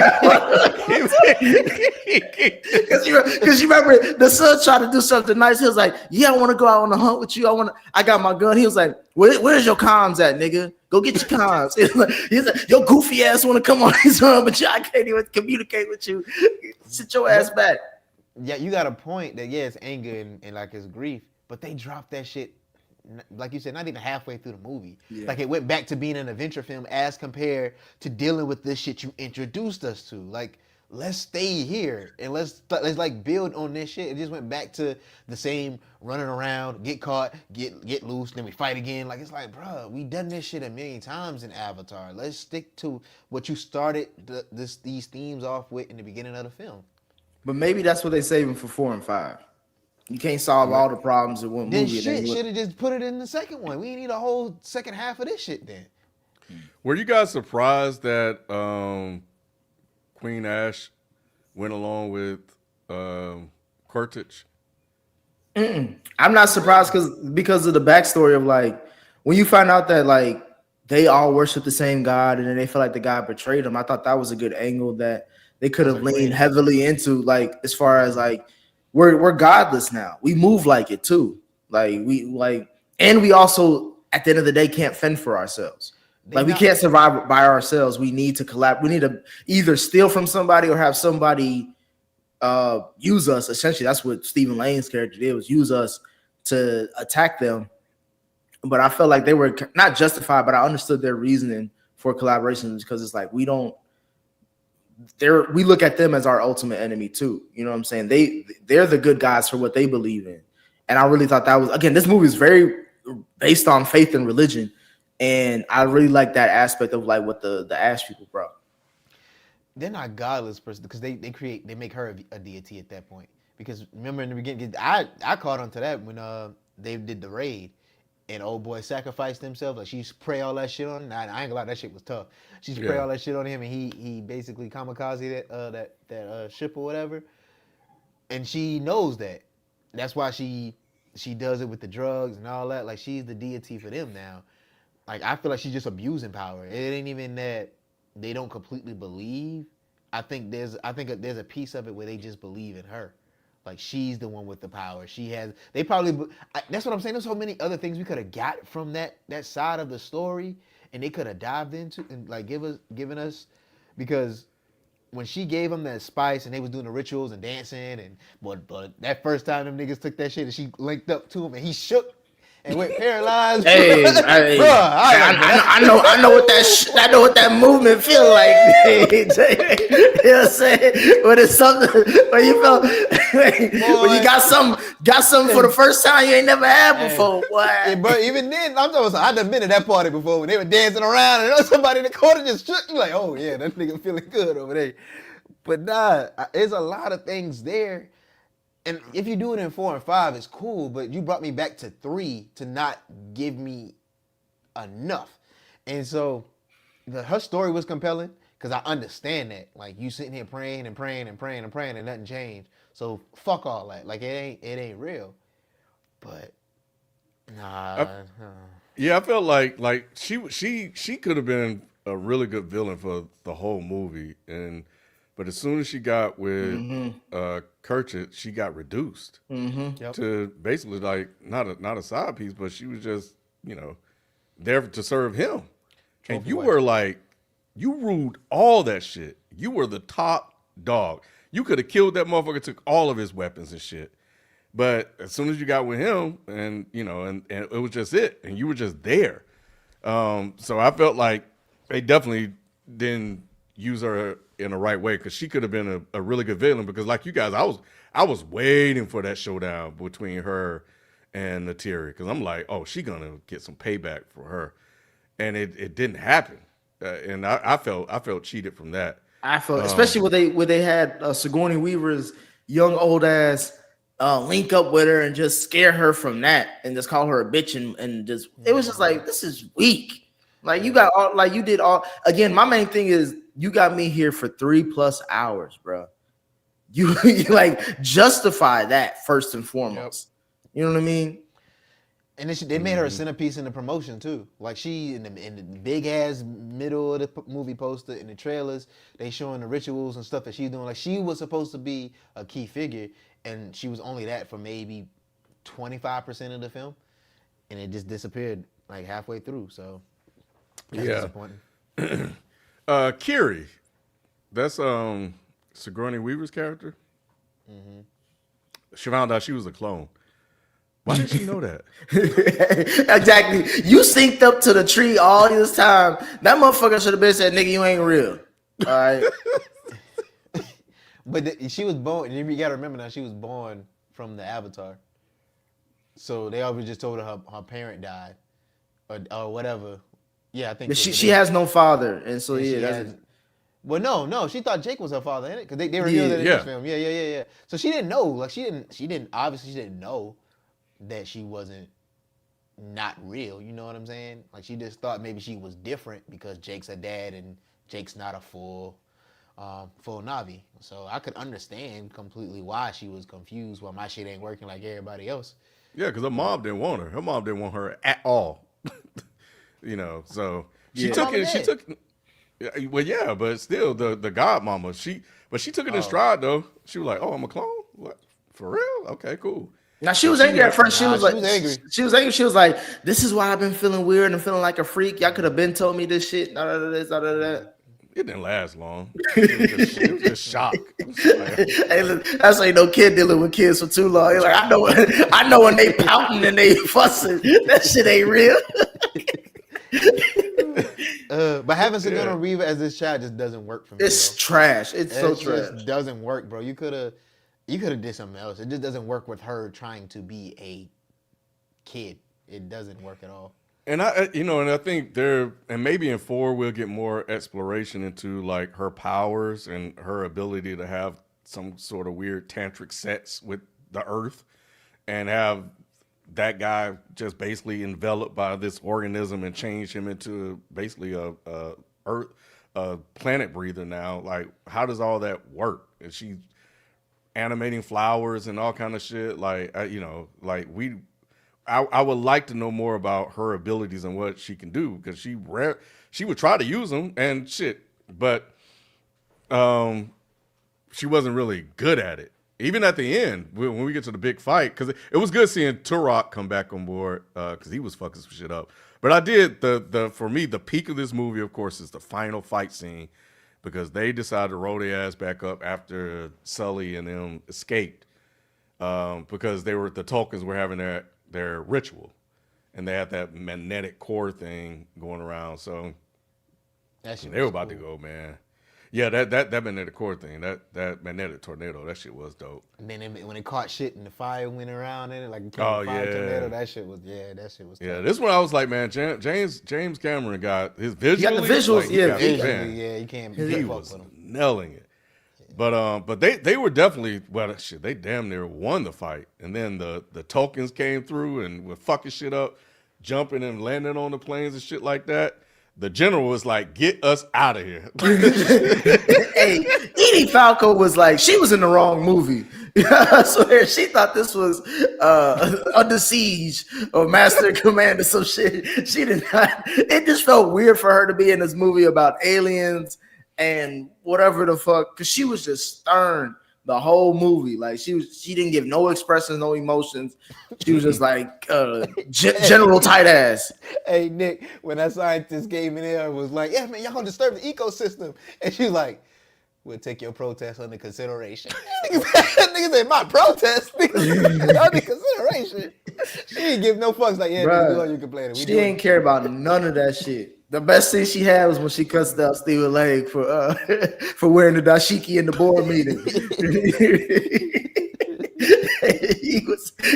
because you remember the son tried to do something nice. He was like, "Yeah, I want to go out on a hunt with you. I got my gun." He was like, "Where's your comms at, nigga? Go get your comms." He's like, "Your goofy ass want to come on his hunt, but I can't even communicate with you. Sit your ass back." Yeah, you got a point that it's anger and like it's grief, but they dropped that shit, like you said, not even halfway through the movie. Yeah. Like it went back to being an adventure film as compared to dealing with this shit you introduced us to. Like let's stay here and let's like build on this shit. It just went back to the same running around, get caught, get loose, then we fight again. Like it's like, bro, we done this shit a million times in Avatar. Let's stick to what you started these themes off with in the beginning of the film. But maybe that's what they saving for 4 and 5. You can't solve all the problems in one Then movie. shit should have just put it in the second one. We need a whole second half of this shit then. Were you guys surprised that Queen Ash went along with Cortich? I'm not surprised because of the backstory of like when you find out that like they all worship the same God and then they feel like the God betrayed them. I thought that was a good angle that they could have leaned heavily into, like as far as like we're godless now. We move like it too. And we also at the end of the day can't fend for ourselves. We can't survive by ourselves. We need to collab. We need to either steal from somebody or have somebody use us. Essentially, that's what Stephen Lane's character did, was use us to attack them. But I felt like they were not justified, but I understood their reasoning for collaborations because it's like we look at them as our ultimate enemy too. You know what I'm saying? They're the good guys for what they believe in. And I really thought that was, again, this movie is very based on faith and religion. And I really like that aspect of like what the Ash people brought. they're not godless person because they make her a deity at that point. Because remember in the beginning, I caught on to that when they did the raid. And old boy sacrificed himself. Like she used to pray all that shit on him. I ain't gonna lie, that shit was tough. She used to pray Yeah. all that shit on him, and he basically kamikaze that ship or whatever. And she knows that. That's why she does it with the drugs and all that. Like she's the deity for them now. Like I feel like she's just abusing power. It ain't even that they don't completely believe. I think there's a piece of it where they just believe in her. Like she's the one with the power. She has. They probably. That's what I'm saying. There's so many other things we could have got from that side of the story, and they could have dived into and like given us, because when she gave him that spice and they was doing the rituals and dancing and but that first time them niggas took that shit and she linked up to him and he shook and went paralyzed. Hey, Bruh, I know what I know what that movement feel like. You know what I'm saying? When it's something when you felt when you got something for the first time you ain't never had before. Yeah, Boy. but even then, I done been to that party before when they were dancing around and there was somebody in the corner just shook. You like, oh yeah, that nigga feeling good over there. But nah, there's a lot of things there. And if you do it in 4 and 5, it's cool. But you brought me back to 3 to not give me enough. And so her story was compelling because I understand that. Like you sitting here praying and praying and praying and praying and nothing changed. So fuck all that. Like it ain't real. But nah. Yeah, I felt like she could have been a really good villain for the whole movie, but as soon as she got with Kerchit, she got reduced Yep. to basically like not a side piece, but she was just there to serve him. And Trophy you wife. were like, you ruled all that shit. You were the top dog. You could have killed that motherfucker, took all of his weapons and shit. But as soon as you got with him, and and it was just it, and you were just there. So I felt like they definitely didn't use her in the right way because she could have been a really good villain. Because like you guys, I was waiting for that showdown between her and Natiri because I'm like, oh, she gonna get some payback for her, and it didn't happen, and I felt cheated from that. I felt, especially when they had Sigourney Weaver's young old ass link up with her and just scare her from that and just call her a bitch and just it was just like this is weak. Like you got all like you did all again. My main thing is you got me here for 3+ hours, bro. You like justify that first and foremost. You know what I mean? And they made her a centerpiece in the promotion too. Like she in the big ass middle of the movie poster in the trailers, they showing the rituals and stuff that she's doing. Like she was supposed to be a key figure, and she was only that for maybe 25% of the film, and it just disappeared like halfway through. So that's disappointing. Kiri, that's Sigourney Weaver's character. She found out she was a clone. Why did she know that? Exactly. You synced up to the tree all this time. That motherfucker should have been said, "Nigga, you ain't real." All right. But she was born. You gotta remember now, she was born from the Avatar. So they always just told her her parent died, or whatever. Yeah, I think But so. she has no father, and so And yeah, she that's has- Well, no, she thought Jake was her father, innit? Because they revealed it in this film. Yeah. So she didn't know. Like she didn't know that she wasn't not real. You know what I'm saying? Like she just thought maybe she was different because Jake's her dad and Jake's not a full Navi. So I could understand completely why she was confused. Why my shit ain't working like everybody else. Yeah, because her mom didn't want her. Her mom didn't want her at all. So she took Mama it. She did. took. Well, yeah, but still, the godmama. She took it in stride though. She was like, "Oh, I'm a clone. What for real? Okay, cool." Now she was angry at first. She Nah, was she like, was angry. She was angry. She was like, "This is why I've been feeling weird and feeling like a freak. Y'all could have been told me this shit. None of this, none of that." It didn't last long. It was just shock. It was like, Hey, look, that's why ain't no kid dealing with kids for too long. He's like, I know when they pouting and they fussing. That shit ain't real. But having Sigourney Weaver as this child just doesn't work for me. It's bro. trash. It's so It trash. just doesn't work, bro. You could have did something else. It just doesn't work with her trying to be a kid. It doesn't work at all. And and I think and maybe in 4 we'll get more exploration into like her powers and her ability to have some sort of weird tantric sex with the earth and have that guy just basically enveloped by this organism and change him into basically a planet breather now. Like, how does all that work? Is she animating flowers and all kind of shit? Like, I would like to know more about her abilities and what she can do because she would try to use them and shit, but she wasn't really good at it. Even at the end, when we get to the big fight, because it was good seeing Turok come back on board because he was fucking some shit up. But I did for me the peak of this movie, of course, is the final fight scene because they decided to roll their ass back up after Sully and them escaped because the Tolkiens were having their ritual, and they had that magnetic core thing going around. So they were about to go, man. Yeah, that magnetic core thing, that magnetic tornado, that shit was dope. And then when it caught shit and the fire went around in it, like it became Oh a fire yeah, tornado, that shit was yeah. tough. This one I was like, man, James Cameron got his visuals. He got the visuals, like, yeah. Yeah, you can't he fuck was with him. nailing it. But they were definitely shit. They damn near won the fight, and then the Tolkiens came through and were fucking shit up, jumping and landing on the planes and shit like that. The general was like, "Get us out of here." Hey, Edie Falco was like, she was in the wrong movie. I swear, she thought this was Under Siege or Master Command or some shit. She did not. It just felt weird for her to be in this movie about aliens and whatever the fuck, because she was just stern the whole movie. Like she didn't give no expressions, no emotions. She was just like general tight ass. Hey Nick, when that scientist came in there and was like, "Yeah, man, y'all gonna disturb the ecosystem," and she was like, "We'll take your protest under consideration." Nigga said, "My protest under consideration." She didn't give no fucks. Like, yeah, nigga, do all you complaining. She didn't care about none of that shit. The best thing she had was when she cussed out Stephen Legg for for wearing the dashiki in the board meeting.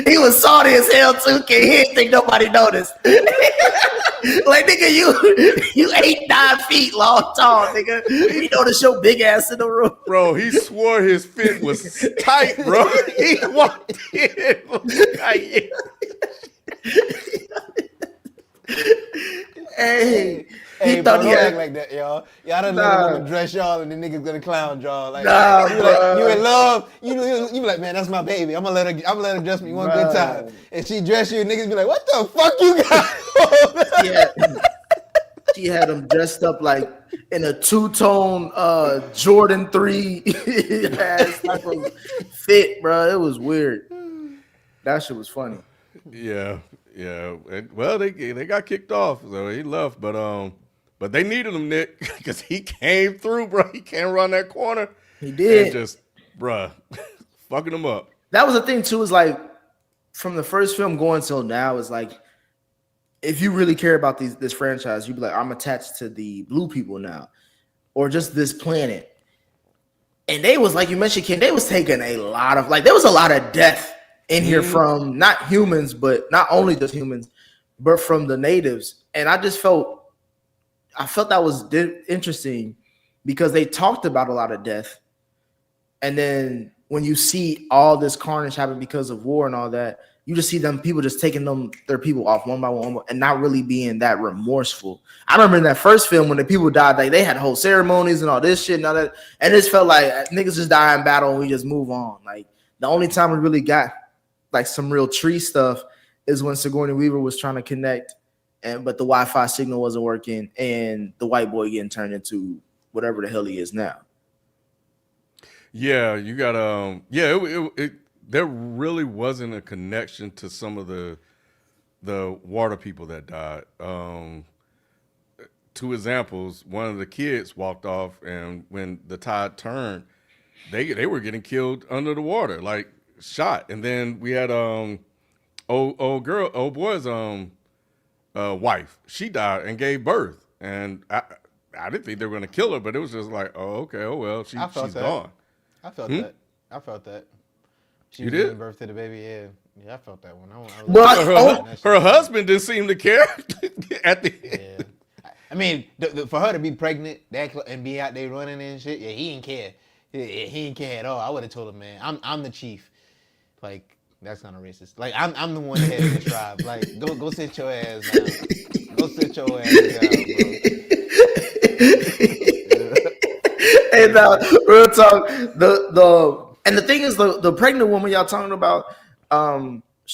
he was salty as hell too, kid. He didn't think nobody noticed. Like, nigga, you 8-9 feet long, tall, nigga. You notice your big ass in the room. Bro, he swore his fit was tight, bro. He walked in. Tight. Hey, he thought he act like that, y'all. Y'all done let him dress y'all, and the niggas gonna clown y'all. Like, you in love? You be like, man, that's my baby. I'm gonna let her dress me one good time. And she dress you, and niggas be like, what the fuck you got? Yeah, she had them dressed up like in a two-tone Jordan 3 ass type of fit, bro. It was weird. That shit was funny. Yeah. Well, they got kicked off, so he left. But they needed him, Nick, because he came through, bro. He came around that corner. He did. And just, bro, fucking him up. That was the thing too. Is like from the first film going till now, is like if you really care about this franchise, you'd be like, I'm attached to the blue people now, or just this planet. And they was, like you mentioned, Ken, they was taking a lot of, like, there was a lot of death in here from not humans, but not only just humans, but from the natives. And I felt that was interesting because they talked about a lot of death. And then when you see all this carnage happen because of war and all that, you just see people just taking their people off one by one and not really being that remorseful. I remember in that first film when the people died, like they had whole ceremonies and all this shit and all that. And it just felt like niggas just die in battle and we just move on. Like the only time we really got like some real tree stuff is when Sigourney Weaver was trying to connect, but the Wi-Fi signal wasn't working, and the white boy getting turned into whatever the hell he is now. Yeah, you got there really wasn't a connection to some of the water people that died. 2 examples: one of the kids walked off, and when the tide turned, they were getting killed under the water, like shot. And then we had old boy's wife. She died and gave birth, and I didn't think they were gonna kill her, but it was just like, oh okay, oh well, she's gone. I felt that. She You was did? giving birth to the baby. Yeah, yeah, I felt that one. I was Well, like, Her husband didn't seem to care at the end. yeah. I mean, for her to be pregnant and be out there running and shit, yeah, he didn't care. He didn't care at all. I would have told him, man, I'm the chief. Like, that's kind of racist. Like, I'm the one that has this tribe. Like, go sit your ass down. Go sit your ass down, bro. Hey, now, real talk. And the thing is, the pregnant woman y'all talking about,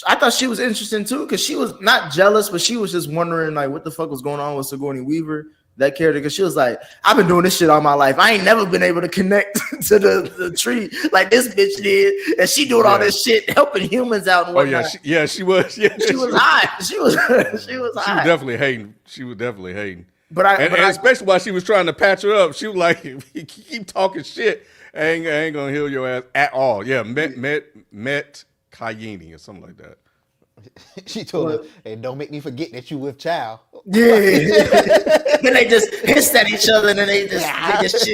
I thought she was interesting too, because she was not jealous, but she was just wondering like what the fuck was going on with Sigourney Weaver, that character, because she was like, I've been doing this shit all my life. I ain't never been able to connect to the tree like this bitch did, and she doing all this shit helping humans out and Oh whatnot. she was. Yeah, she was high. She was high. She was definitely hating. She was definitely hating. But and especially while she was trying to patch her up, she was like, "He keep talking shit. I ain't gonna heal your ass at all." Yeah, met Cayenne or something like that. She told her, "Hey, don't make me forget that you with child." Yeah. Then they just hissed at each other, and then they just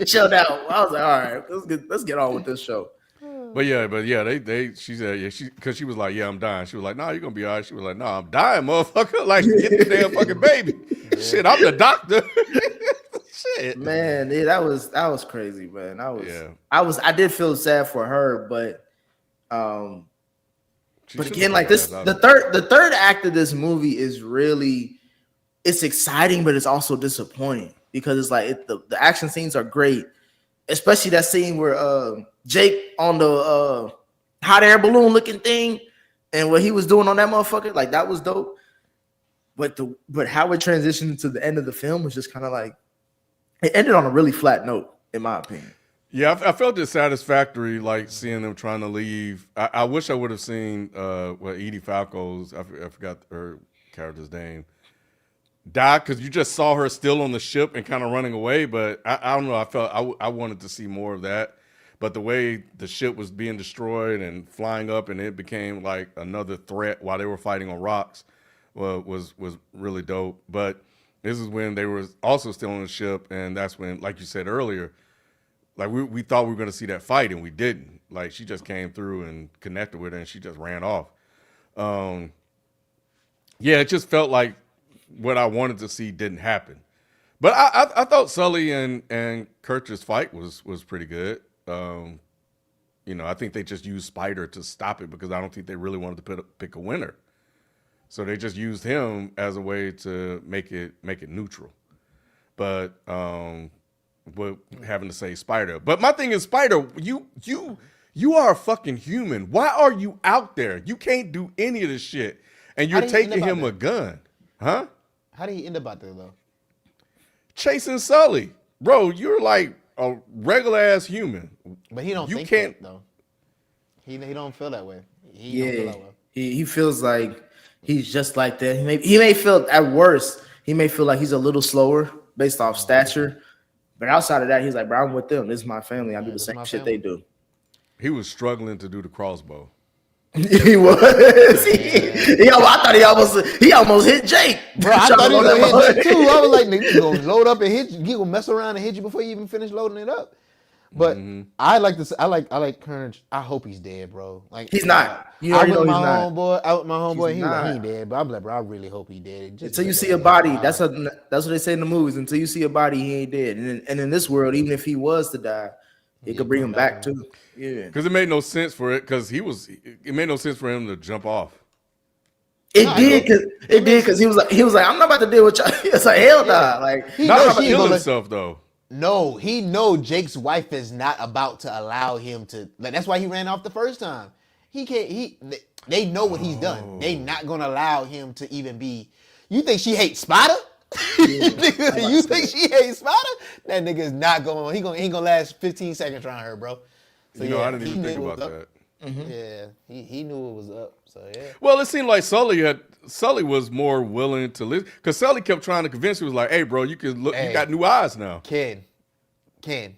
chilled out. I was like, all right, let's get on with this show. But yeah, she said, yeah, because she was like, yeah, I'm dying. She was like, no, you're gonna be all right. She was like, no, I'm dying, motherfucker. Like, get the damn fucking baby. Yeah. Shit, I'm the doctor. Shit, man, yeah, that was crazy, man. I did feel sad for her, but again, like this, the third act of this movie is really, it's exciting, but it's also disappointing because it's like the action scenes are great, especially that scene where Jake on the hot air balloon looking thing and what he was doing on that motherfucker, like that was dope. But how it transitioned to the end of the film was just kind of like, it ended on a really flat note, in my opinion. Yeah, I felt it satisfactory, like seeing them trying to leave. I wish I would have seen Edie Falco's, I forgot her character's name, die, because you just saw her still on the ship and kind of running away. But I don't know. I felt I wanted to see more of that. But the way the ship was being destroyed and flying up, and it became like another threat while they were fighting on rocks, was really dope. But this is when they were also still on the ship, and that's when, like you said earlier, like we thought we were going to see that fight, and we didn't. Like, she just came through and connected with her, and she just ran off. Yeah, it just felt like what I wanted to see didn't happen. But I thought Sully and Kirch's fight was pretty good. I think they just used Spider to stop it because I don't think they really wanted to pick a winner. So they just used him as a way to make it neutral. But having to say Spider. But my thing is, Spider, you are a fucking human. Why are you out there? You can't do any of this shit. And you're taking him a gun. Huh? How did he end up out there, though? Chasing Sully. Bro, you're like a regular ass human. But he don't think that, though. He don't feel that way. He don't feel that way. He feels like he's just like that. He may feel, at worst, he may feel like he's a little slower based off stature. But outside of that, he's like, bro, I'm with them. This is my family. I do the same shit they do. He was struggling to do the crossbow. He was. I thought he almost hit Jake. Bro, I thought he was gonna hit you too. I was like, nigga, you gonna load up and hit you. He gonna mess around and hit you before you even finish loading it up. But I like this. I like Courage. I hope he's dead, bro. Like, he's not. You already know he's not. I with my homeboy. He ain't dead. But I'm like, bro, I really hope he dead. Until you see a body, that's what they say in the movies. Until you see a body, he ain't dead. And in this world, even if he was to die, it could bring him back too. Yeah, because it made no sense for it. Because it made no sense for him to jump off. It did because he was like, I'm not about to deal with y'all. It's like, hell nah. Like, he not about to kill himself though. No, he know Jake's wife is not about to allow him to. Like, that's why he ran off the first time. He can't. They know what he's done. They not gonna allow him to even be. You think she hates Spider? You think she hates Spider? That nigga is not going. He ain't gonna last 15 seconds around her, bro. So I didn't even think about that. Mm-hmm. Yeah, he knew it was up. So yeah. Well, it seemed like Sully was more willing to listen because Sully kept trying to convince him. He was like, "Hey, bro, you can look. You got new eyes now." Ken, it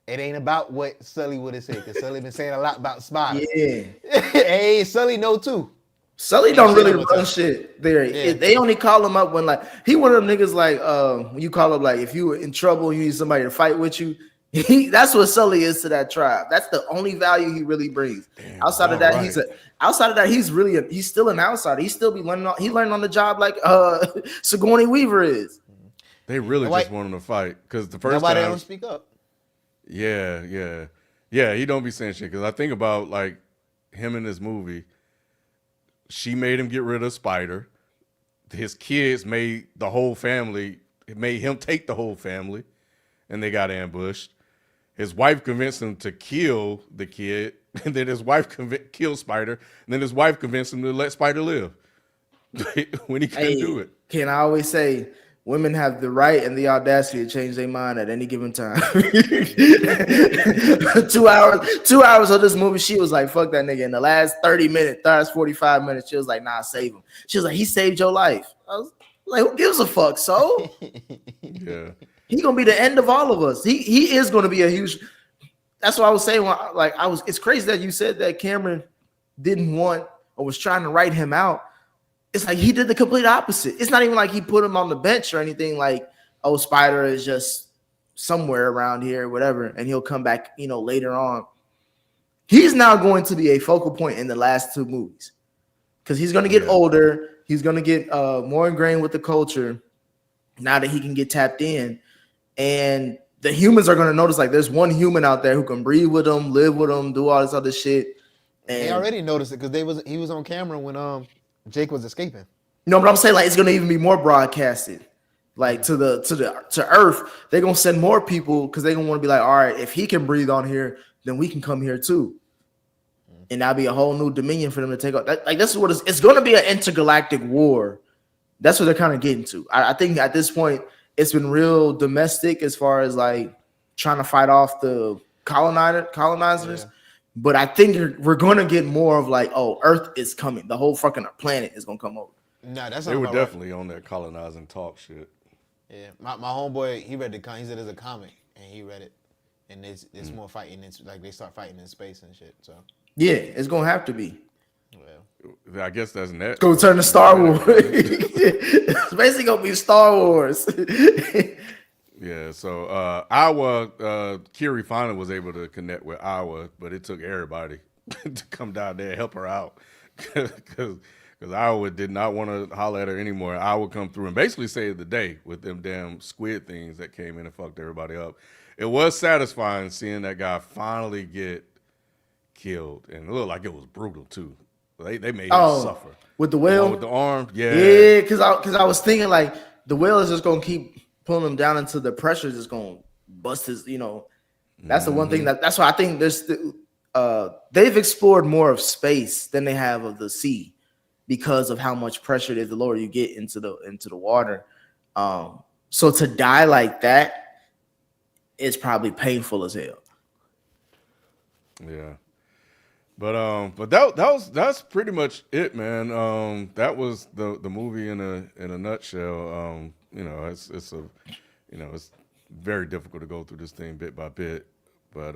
ain't about what Sully would have said because Sully been saying a lot about Spider. Yeah. Hey, Sully know too. Sully don't really run shit there. Yeah. They only call him up when, like, he one of them niggas like when you call up, like, if you were in trouble, you need somebody to fight with you. That's what Sully is to that tribe. That's the only value he really brings. Damn, Outside of y'all that, right. he's still an outsider. He still be learning. He learned on the job like Sigourney Weaver is. They really That why- just want him to fight because the That's first why they time, don't speak up. yeah, he don't be saying shit. Because I think about like him in this movie. She made him get rid of Spider. His kids made the whole family. It made him take the whole family, and they got ambushed. His wife convinced him to kill the kid, and then his wife killed Spider, and then his wife convinced him to let Spider live when he couldn't do it. Can I always say women have the right and the audacity to change their mind at any given time. 2 hours of this movie, she was like, fuck that nigga. In the last 30 minutes, last 45 minutes, she was like, nah, save him. She was like, he saved your life. I was like, who gives a fuck, so? Yeah. He gonna be the end of all of us. He is gonna be a huge. That's what I was saying. It's crazy that you said that Cameron didn't want or was trying to write him out. It's like he did the complete opposite. It's not even like he put him on the bench or anything. Like, oh, Spider is just somewhere around here, whatever, and he'll come back, later on. He's now going to be a focal point in the last two movies because he's going to get older. He's going to get more ingrained with the culture now that he can get tapped in. And the humans are going to notice, like, there's one human out there who can breathe with him, live with him, do all this other shit. And They already noticed it because he was on camera when Jake was escaping. But I'm saying, like, it's going to even be more broadcasted, like to Earth. They're going to send more people because they're going to want to be like, all right, if he can breathe on here, then we can come here too. And that'll be a whole new dominion for them to take off. This is what it's going to be, an intergalactic war. That's what they're kind of getting to. I think at this point, it's been real domestic as far as like trying to fight off the colonizers. Yeah. But I think we're going to get more of like, oh, Earth is coming. The whole fucking planet is going to come over. Nah, that's they were definitely right. on that colonizing talk shit. Yeah, my homeboy, he read he said there's a comic and he read it, and it's more fighting. It's like they start fighting in space and shit. So yeah, it's gonna have to be. Well, I guess that's next. Go turn to Star Wars. It's basically gonna be Star Wars. Yeah, so Iowa, Kiri finally was able to connect with Iowa, but it took everybody to come down there and help her out because Iowa did not want to holler at her anymore. Iowa come through and basically saved the day with them damn squid things that came in and fucked everybody up. It was satisfying seeing that guy finally get killed, and it looked like it was brutal too. They made him suffer with the whale, with the arm. Yeah, because I was thinking like the whale is just gonna keep pulling him down into the pressure, just gonna bust his. That's the one thing that's why I think they've explored more of space than they have of the sea because of how much pressure it is the lower you get into the water. So to die like that is probably painful as hell. Yeah. But that's pretty much it, man. That was the movie in a nutshell. It's very difficult to go through this thing bit by bit, but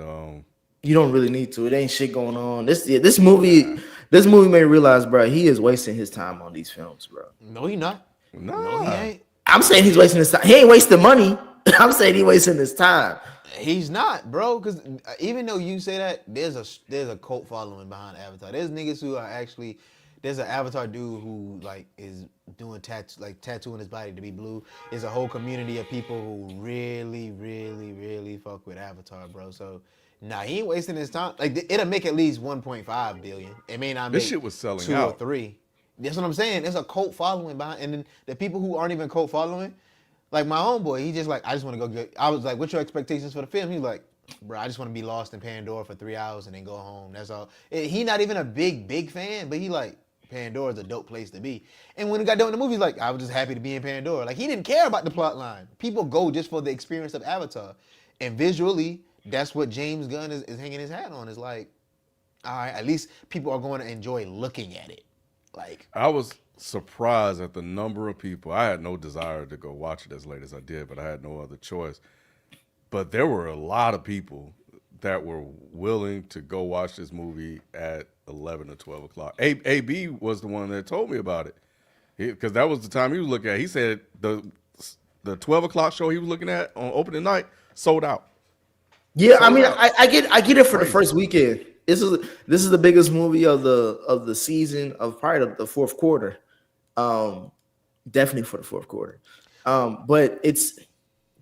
you don't really need to. It ain't shit going on. This movie made me realize, bro, he is wasting his time on these films, bro. No, he not. Nah. No, he ain't. I'm saying he's wasting his time. He ain't wasting money. I'm saying he's wasting his time. He's not, bro. Because even though you say that, there's a cult following behind Avatar. There's niggas who are actually. There's an Avatar dude who like is doing tattooing his body to be blue. There's a whole community of people who really, really, really fuck with Avatar, bro. So. Nah, he ain't wasting his time. Like it'll make at least 1.5 billion. It may not make this shit was selling 2 out. or 3. That's what I'm saying. There's a cult following behind, and then the people who aren't even cult following, like my homeboy, he just like, I just want to go get. I was like, what's your expectations for the film? He's like, bro, I just want to be lost in Pandora for 3 hours and then go home. That's all. He not even a big fan, but he like Pandora's a dope place to be. And when he got done with the movie, he's like, I was just happy to be in Pandora. Like he didn't care about the plot line. People go just for the experience of Avatar, and visually. That's what James Gunn is hanging his hat on. Is like, all right, at least people are going to enjoy looking at it. Like I was surprised at the number of people. I had no desire to go watch it as late as I did, but I had no other choice. But there were a lot of people that were willing to go watch this movie at 11 or 12 o'clock. AB was the one that told me about it because that was the time he was looking at. He said the 12 o'clock show he was looking at on opening night sold out. Yeah, I Sold mean, out. I get it for the Crazy. first weekend. This is the biggest movie of the season of probably the fourth quarter. Um, definitely for the fourth quarter. But it's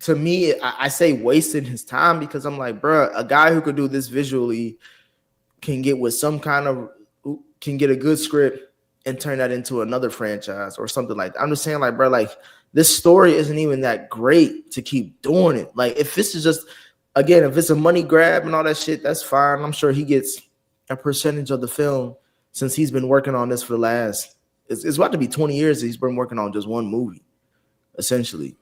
to me, I say wasting his time because I'm like, bruh, a guy who could do this visually can get with some kind of can get a good script and turn that into another franchise or something like that. I'm just saying, like, bro, like this story isn't even that great to keep doing it. Like, if this is just again, if it's a money grab and all that shit, that's fine. I'm sure he gets a percentage of the film since he's been working on this for the last. It's about to be 20 years that he's been working on just one movie, essentially.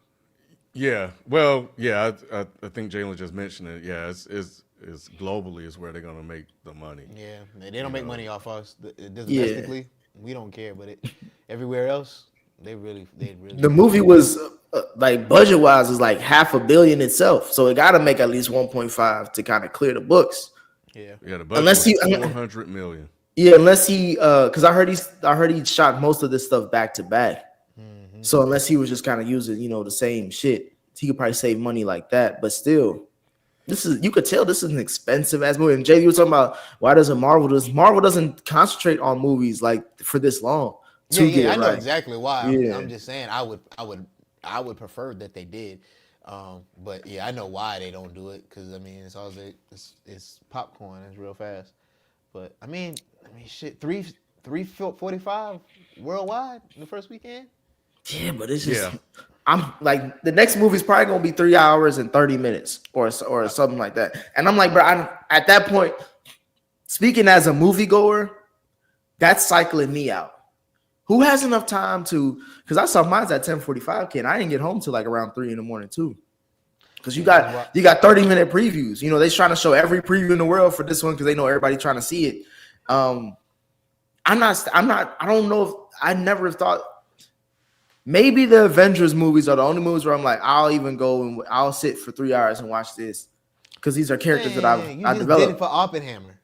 Yeah. Well, yeah. I think Jalen just mentioned it. Yeah. It's globally is where they're gonna make the money. Yeah, they don't make money off us Yeah. domestically. We don't care, but everywhere else, they really The do make movie money. was like budget wise is like $500 million itself, so it got to make at least 1.5 to kind of clear the books. Yeah, Yeah. The budget Unless was he, 400 million. yeah, unless he, because I heard he shot most of this stuff back to back. So unless he was just kind of using, the same shit, he could probably save money like that. But still, you could tell this is an expensive ass movie. And Jay, you were talking about why doesn't Marvel does Marvel doesn't concentrate on movies like for this long yeah, to get yeah. it I know right. exactly why. Yeah. I'm just saying I would prefer that they did. But yeah, I know why they don't do it because I mean it's always it's popcorn. It's real fast. But shit, 345 worldwide in the first weekend. Yeah, but it's just Yeah. I'm like the next movie's probably gonna be 3 hours and 30 minutes or something like that. And I'm like, bro, at that point, speaking as a moviegoer, that's cycling me out. Who has enough time to? Because I saw mine's at 10:45, kid. I didn't get home till like around 3 in the morning too. Because you Yeah, got 30-minute previews. They're trying to show every preview in the world for this one because they know everybody trying to see it. I'm not. I don't know if I never thought. Maybe the Avengers movies are the only movies where I'm like, I'll even go and I'll sit for 3 hours and watch this because these are characters that man, you I just did it developed. for Oppenheimer.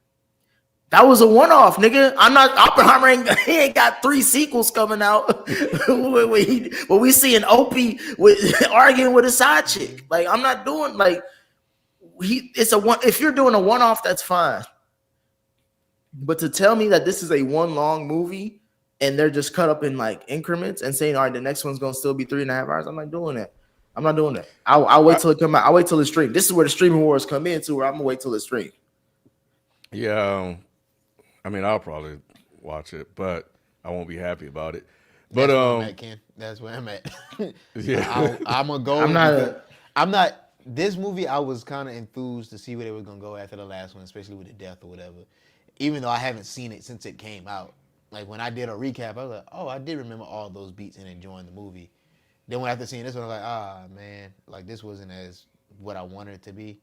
That was a one-off, nigga. I'm not Oppenheimer. He ain't got 3 sequels coming out where we see an Opie arguing with a side chick. Like I'm not doing like It's a one. If you're doing a one-off, that's fine. But to tell me that this is a one long movie and they're just cut up in like increments and saying, all right, the next one's gonna still be 3.5 hours, I'm not doing that. I'm not doing that. I'll wait till it come out. I'll wait till it's streamed. This is where the streaming wars come into where I'm gonna wait till it's streamed. Yeah. I mean, I'll probably watch it, but I won't be happy about it. But That's where I'm at, Ken. That's where I'm at. yeah. I'm gonna go. I'm not because I'm not. This movie, I was kind of enthused to see where they were gonna go after the last one, especially with the death or whatever. Even though I haven't seen it since it came out. Like when I did a recap, I was like, oh, I did remember all those beats and enjoying the movie. Then when after seeing this one, I was like, ah, man, like this wasn't as what I wanted it to be.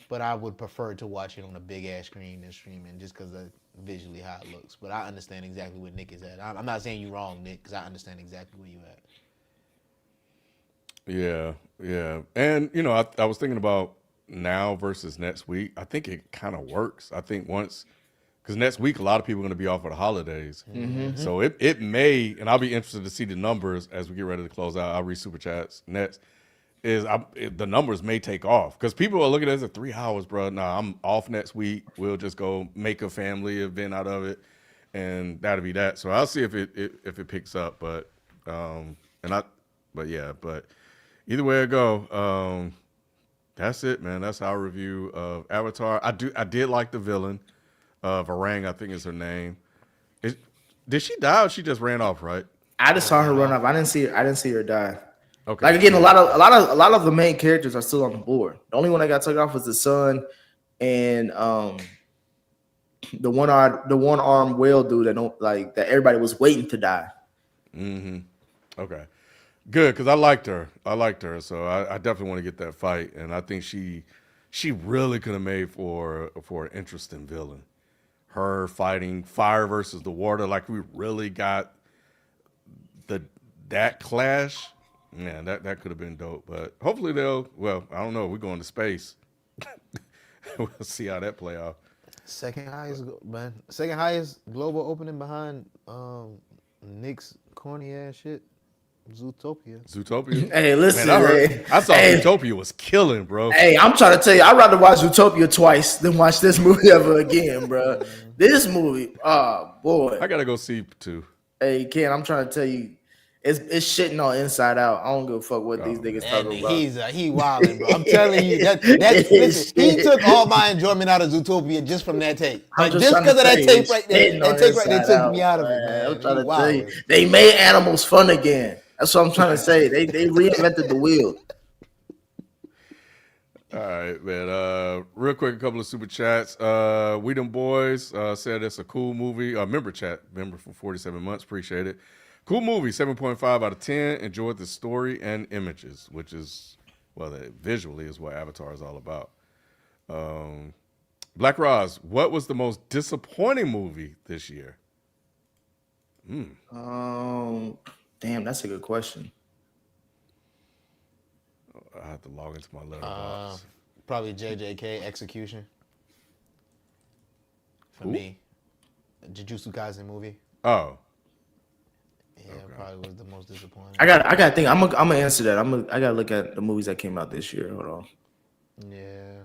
But I would prefer to watch it on a big ass screen than streaming, just because of visually how it looks. But I understand exactly where Nick is at. I'm not saying you wrong, Nick, because I understand exactly where you at. Yeah, yeah. And, I was thinking about now versus next week. I think it kind of works. I think because next week, a lot of people are going to be off for the holidays. So it may, and I'll be interested to see the numbers as we get ready to close out. I'll read Super Chats next. The numbers may take off because people are looking at it as 3 hours, bro. Nah, I'm off next week. We'll just go make a family event out of it, and that'll be that. So I'll see if it picks up. But but either way it go, that's it, man. That's our review of Avatar. I did like the villain, Varang, I think is her name. Did she die or she just ran off? Right? I just saw her run up. I didn't see her die. Okay. Like again, yeah. a lot of the main characters are still on the board. The only one that got taken off was the son and the one armed whale dude that everybody was waiting to die. Okay. Good, because I liked her. So I definitely want to get that fight, and I think she really could have made for an interesting villain. Her fighting fire versus the water, like we really got that clash. Man, that could have been dope. But hopefully well, I don't know. We're going to space. We'll see how that play out. Second highest global opening behind Nick's corny ass shit. Zootopia. Zootopia. Hey, listen, Man, hey, I saw hey, Zootopia was killing, bro. hey, I'm trying to tell you, I'd rather watch Zootopia twice than watch this movie ever again, bro. This movie, oh boy. I gotta go see two. Hey, Ken, I'm trying to tell you, it's shitting on Inside Out. I don't give a fuck what these Oh, niggas And talking about. he wilding, bro. I'm telling you that It is listen, he shit. took all my enjoyment out of Zootopia just from that tape. I'm Like just just trying to because of that say, tape it's right there. shitting That on tape right there Inside took Out, me out of it, man. I'm man. trying He to tell you, wilding. they made animals fun again. That's what I'm trying to say. They reinvented the wheel. all right, man. Real quick, a couple of super chats. We Them Boys said it's a cool movie. Member chat, member for 47 months. Appreciate it. Cool movie, 7.5 out of 10. Enjoyed the story and images, which is, well, visually is what Avatar is all about. Black Roz, what was the most disappointing movie this year? Damn, that's a good question. I have to log into my letterbox. Probably JJK Execution. For Who? me. Jujutsu Kaisen movie. Oh, Yeah, probably was the most disappointing. I got to think. I'm gonna answer that. I gotta look at the movies that came out this year. Hold on. Yeah.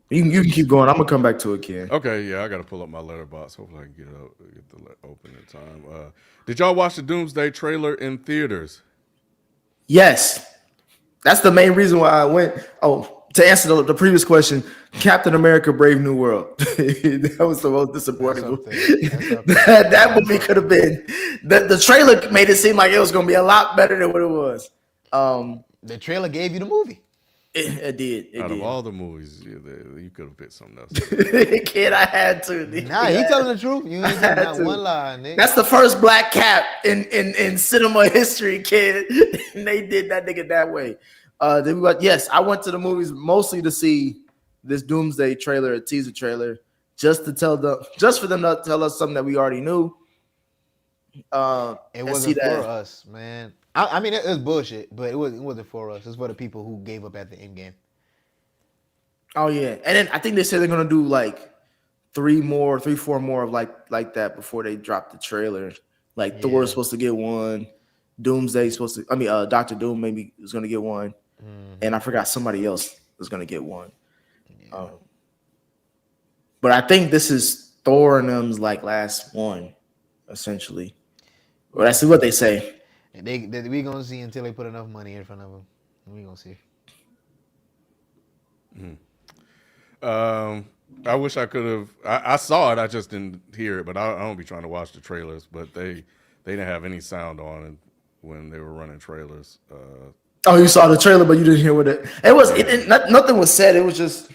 You can keep going. I'm gonna come back to it, Ken. okay. Yeah, I got to pull up my letterbox. Hopefully, I can get the open in time. Did y'all watch the Doomsday trailer in theaters? Yes, that's the main reason why I went. Oh, to answer the previous question, Captain America: Brave New World. That was the most disappointing That's up movie. there. That's up there. That movie could have been. The trailer made it seem like it was gonna be a lot better than what it was. The trailer gave you the movie. It did. It Out of did. all the movies, you could have picked something else. Kid, I had to. Nah, he telling the truth. You ain't telling not one lie, nigga. That's the first black cap in cinema history, kid. And they did that nigga that way. Then we got, yes, I went to the movies mostly to see this Doomsday trailer, a teaser trailer, just for them to tell us something that we already knew. It wasn't for us, man. I mean, it was bullshit, but it wasn't for us. It's for the people who gave up at the end game. Oh yeah, and then I think they said they're gonna do like 3, 4 more of like that before they drop the trailer. Like Thor's supposed to get one, Doomsday's supposed to. I mean, Doctor Doom maybe is gonna get one, and I forgot somebody else was gonna get one. Yeah. But I think this is Thor and them's like last one, essentially. Well, that's what they say. We gonna see until they put enough money in front of them. We gonna see. I wish I could have. I saw it. I just didn't hear it. But I don't be trying to watch the trailers. But they didn't have any sound on when they were running trailers. Oh, you saw the trailer, but you didn't hear what it was. Nothing was said. It was just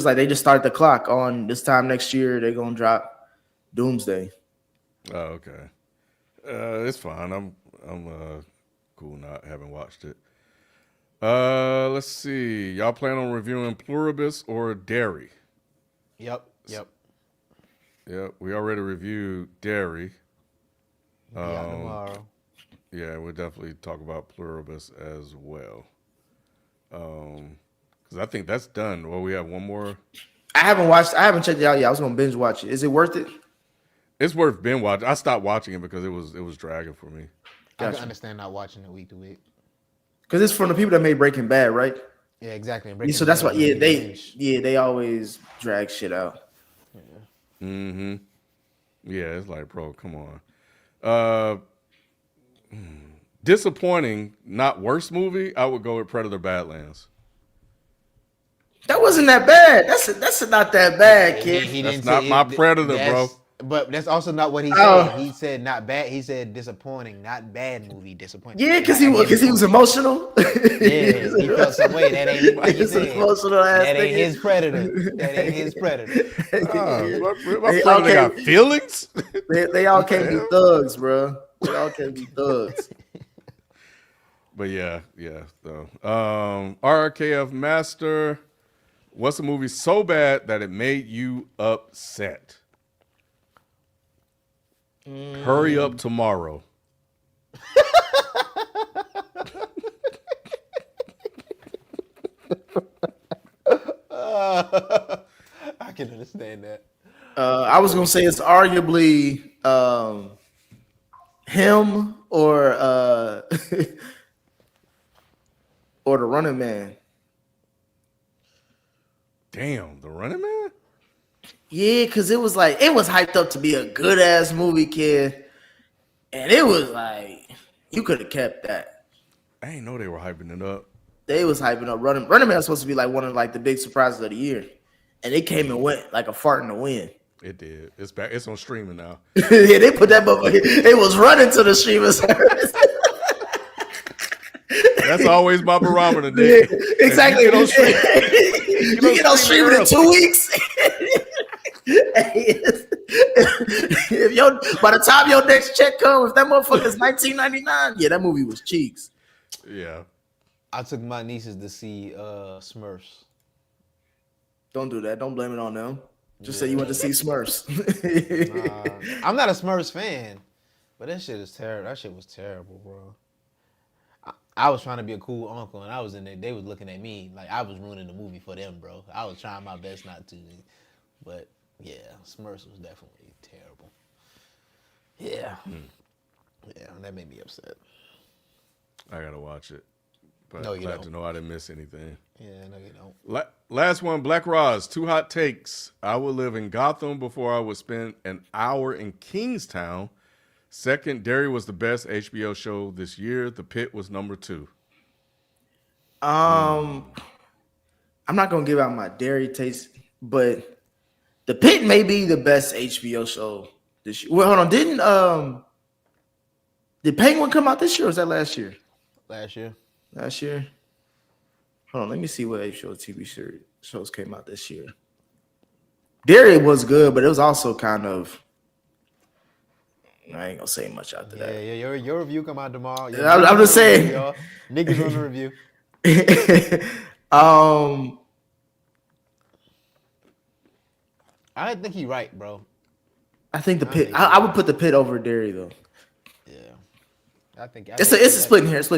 like they just started the clock on this time next year. They're gonna drop Doomsday. Oh, okay. It's fine. I'm cool not having watched it. Let's see. Y'all plan on reviewing Pluribus or Dairy? Yep. Yep. We already reviewed Dairy. Tomorrow. Yeah, we'll definitely talk about Pluribus as well. Because I think that's done. Well, we have one more. I haven't checked it out yet. I was gonna binge watch it. Is it worth it? It's worth binge watching. I stopped watching it because it was dragging for me. Gotcha. I can understand not watching it week to week. Because it's from the people that made Breaking Bad, right? Yeah, exactly. So that's why. Yeah, they always drag shit out. Mm-hmm. Yeah, it's like, bro, come on. Disappointing, not worst movie. I would go with Predator: Badlands. That wasn't that bad. That's not that bad, kid. That's not my Predator, bro. But that's also not what he said. He said not bad. He said disappointing, not bad movie. Disappointing. Yeah, because he was emotional. Yeah, he felt some way. That ain't like you said. Emotional ass That ain't nigga. his Predator. That ain't his Predator. My Predator got feelings. They all can't be thugs, bro. They all can't be thugs. But yeah. So, RKF Master. What's a movie so bad that it made you upset? Hurry up tomorrow. I can understand that. I was gonna say it's arguably Him or or the Running Man. Damn, the Running Man. Yeah, because it was hyped up to be a good ass movie, kid, and it was like you could have kept that. I ain't know they were hyping it up. They was hyping up Running Man was supposed to be like one of like the big surprises of the year, and it came and went like a fart in the wind. It did. It's back. It's on streaming now. Yeah, they put that motherfucker. It was running to the streaming service. That's always my barometer, Nick. Yeah, exactly. You get on stream- You get on streaming in 2 weeks. If by the time your next check comes, if that motherfucker's $19.99, yeah, that movie was cheeks. Yeah. I took my nieces to see Smurfs. Don't do that. Don't blame it on them. Just say you went to see Smurfs. I'm not a Smurfs fan, but that shit is terrible. That shit was terrible, bro. I was trying to be a cool uncle, and I was in there. They was looking at me like I was ruining the movie for them, bro. I was trying my best not to, but yeah, Smurfs was definitely terrible. Yeah, yeah, that made me upset. I gotta watch it. But No, you glad don't. to know I didn't miss anything. Yeah, no, you don't. Last one, Black Roz. 2 hot takes. I would live in Gotham before I would spend an hour in Kingstown. Second, Derry was the best HBO show this year. The Pit was number 2. I'm not gonna give out my dairy taste, but The Pit may be the best HBO show this year. Well, hold on, did Penguin come out this year or was that last year? Last year. Last year? Hold on, let me see what HBO TV shows came out this year. Dairy was good, but it was also kind of. I ain't gonna say much after that. Yeah, your review come out tomorrow. I'm just saying. Y'all. Niggas on the review. I think he right, bro. I think The Pit. I would put The Pit over Dairy though. Yeah, I think It's a splitting hairs.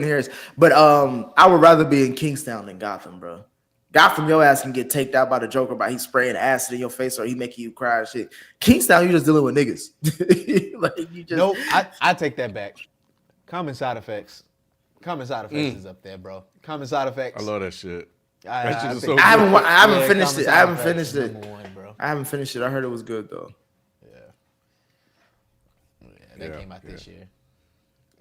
But I would rather be in Kingstown than Gotham, bro. Gotham, your ass can get taked out by the Joker by he spraying acid in your face or he making you cry and shit. Kingstown, you just dealing with niggas. Like you just. Nope, I take that back. Common Side Effects. Common Side Effects is up there, bro. Common Side Effects. I love that shit. I just think- so I haven't Yeah, finished Common it. Side I haven't Effects finished is it. number one, bro. I haven't finished it. I heard it was good though. Yeah, that Yeah, came out this year.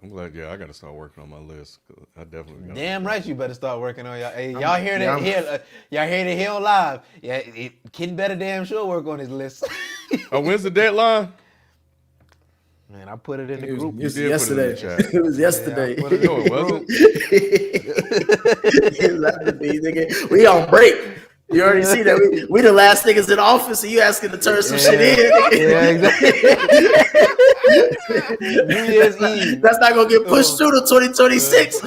I'm glad. Yeah, I got to start working on my list. 'Cause I definitely. Gotta Damn right, you better start working on y'all. Hey, y'all hear that? Y'all hear that here on live? Yeah, Ken better damn sure work on his list. Oh, when's the deadline? Man, I put it in the It was, group. it was You did put it in the yesterday. chat. It was yesterday. I put it in No, it wasn't. It was yesterday, nigga. We on break. You already see that we the last niggas in office, and you asking to turn some shit in. Yeah, exactly. New Year's Eve. That's not gonna get pushed through to 2026.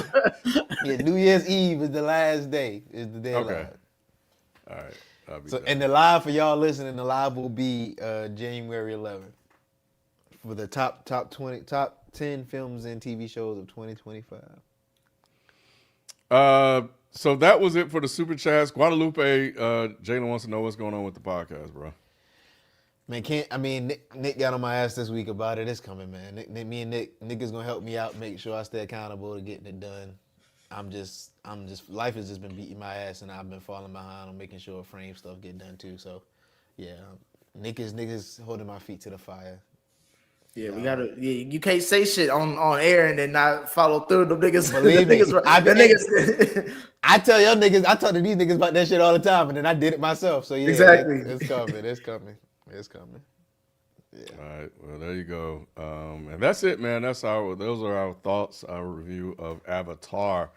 Yeah, New Year's Eve is the last day. Is the deadline. Okay. All right. I'll be So, done. and the live for y'all listening, the live will be January 11th for the top 10 films and TV shows of 2025. So that was it for the super chats. Guadalupe, Jalen wants to know what's going on with the podcast, bro. Man, Nick got on my ass this week about it. It's coming, man. Me and Nick is gonna help me out, make sure I stay accountable to getting it done. I'm just life has just been beating my ass, and I've been falling behind on making sure frame stuff get done too. So, yeah, Nick is holding my feet to the fire. Yeah, we gotta. Yeah, you can't say shit on air and then not follow through. Them niggas. Believe me, them niggas. I tell y'all niggas, I talk to these niggas about that shit all the time, and then I did it myself. So yeah, Exactly. it's coming. Yeah. All right. Well, there you go. And that's it, man. Those are our thoughts, our review of Avatar.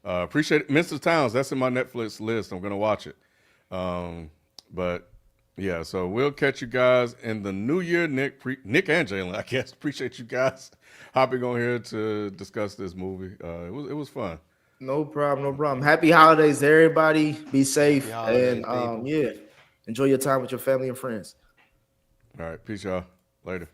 Appreciate it. Mr. Towns, that's in my Netflix list. I'm gonna watch it. But yeah, so we'll catch you guys in the new year. Nick and Jalen, I guess. Appreciate you guys hopping on here to discuss this movie. It was fun. No problem. Happy holidays, everybody. Be safe holidays, and enjoy your time with your family and friends. All right. Peace, y'all. Later.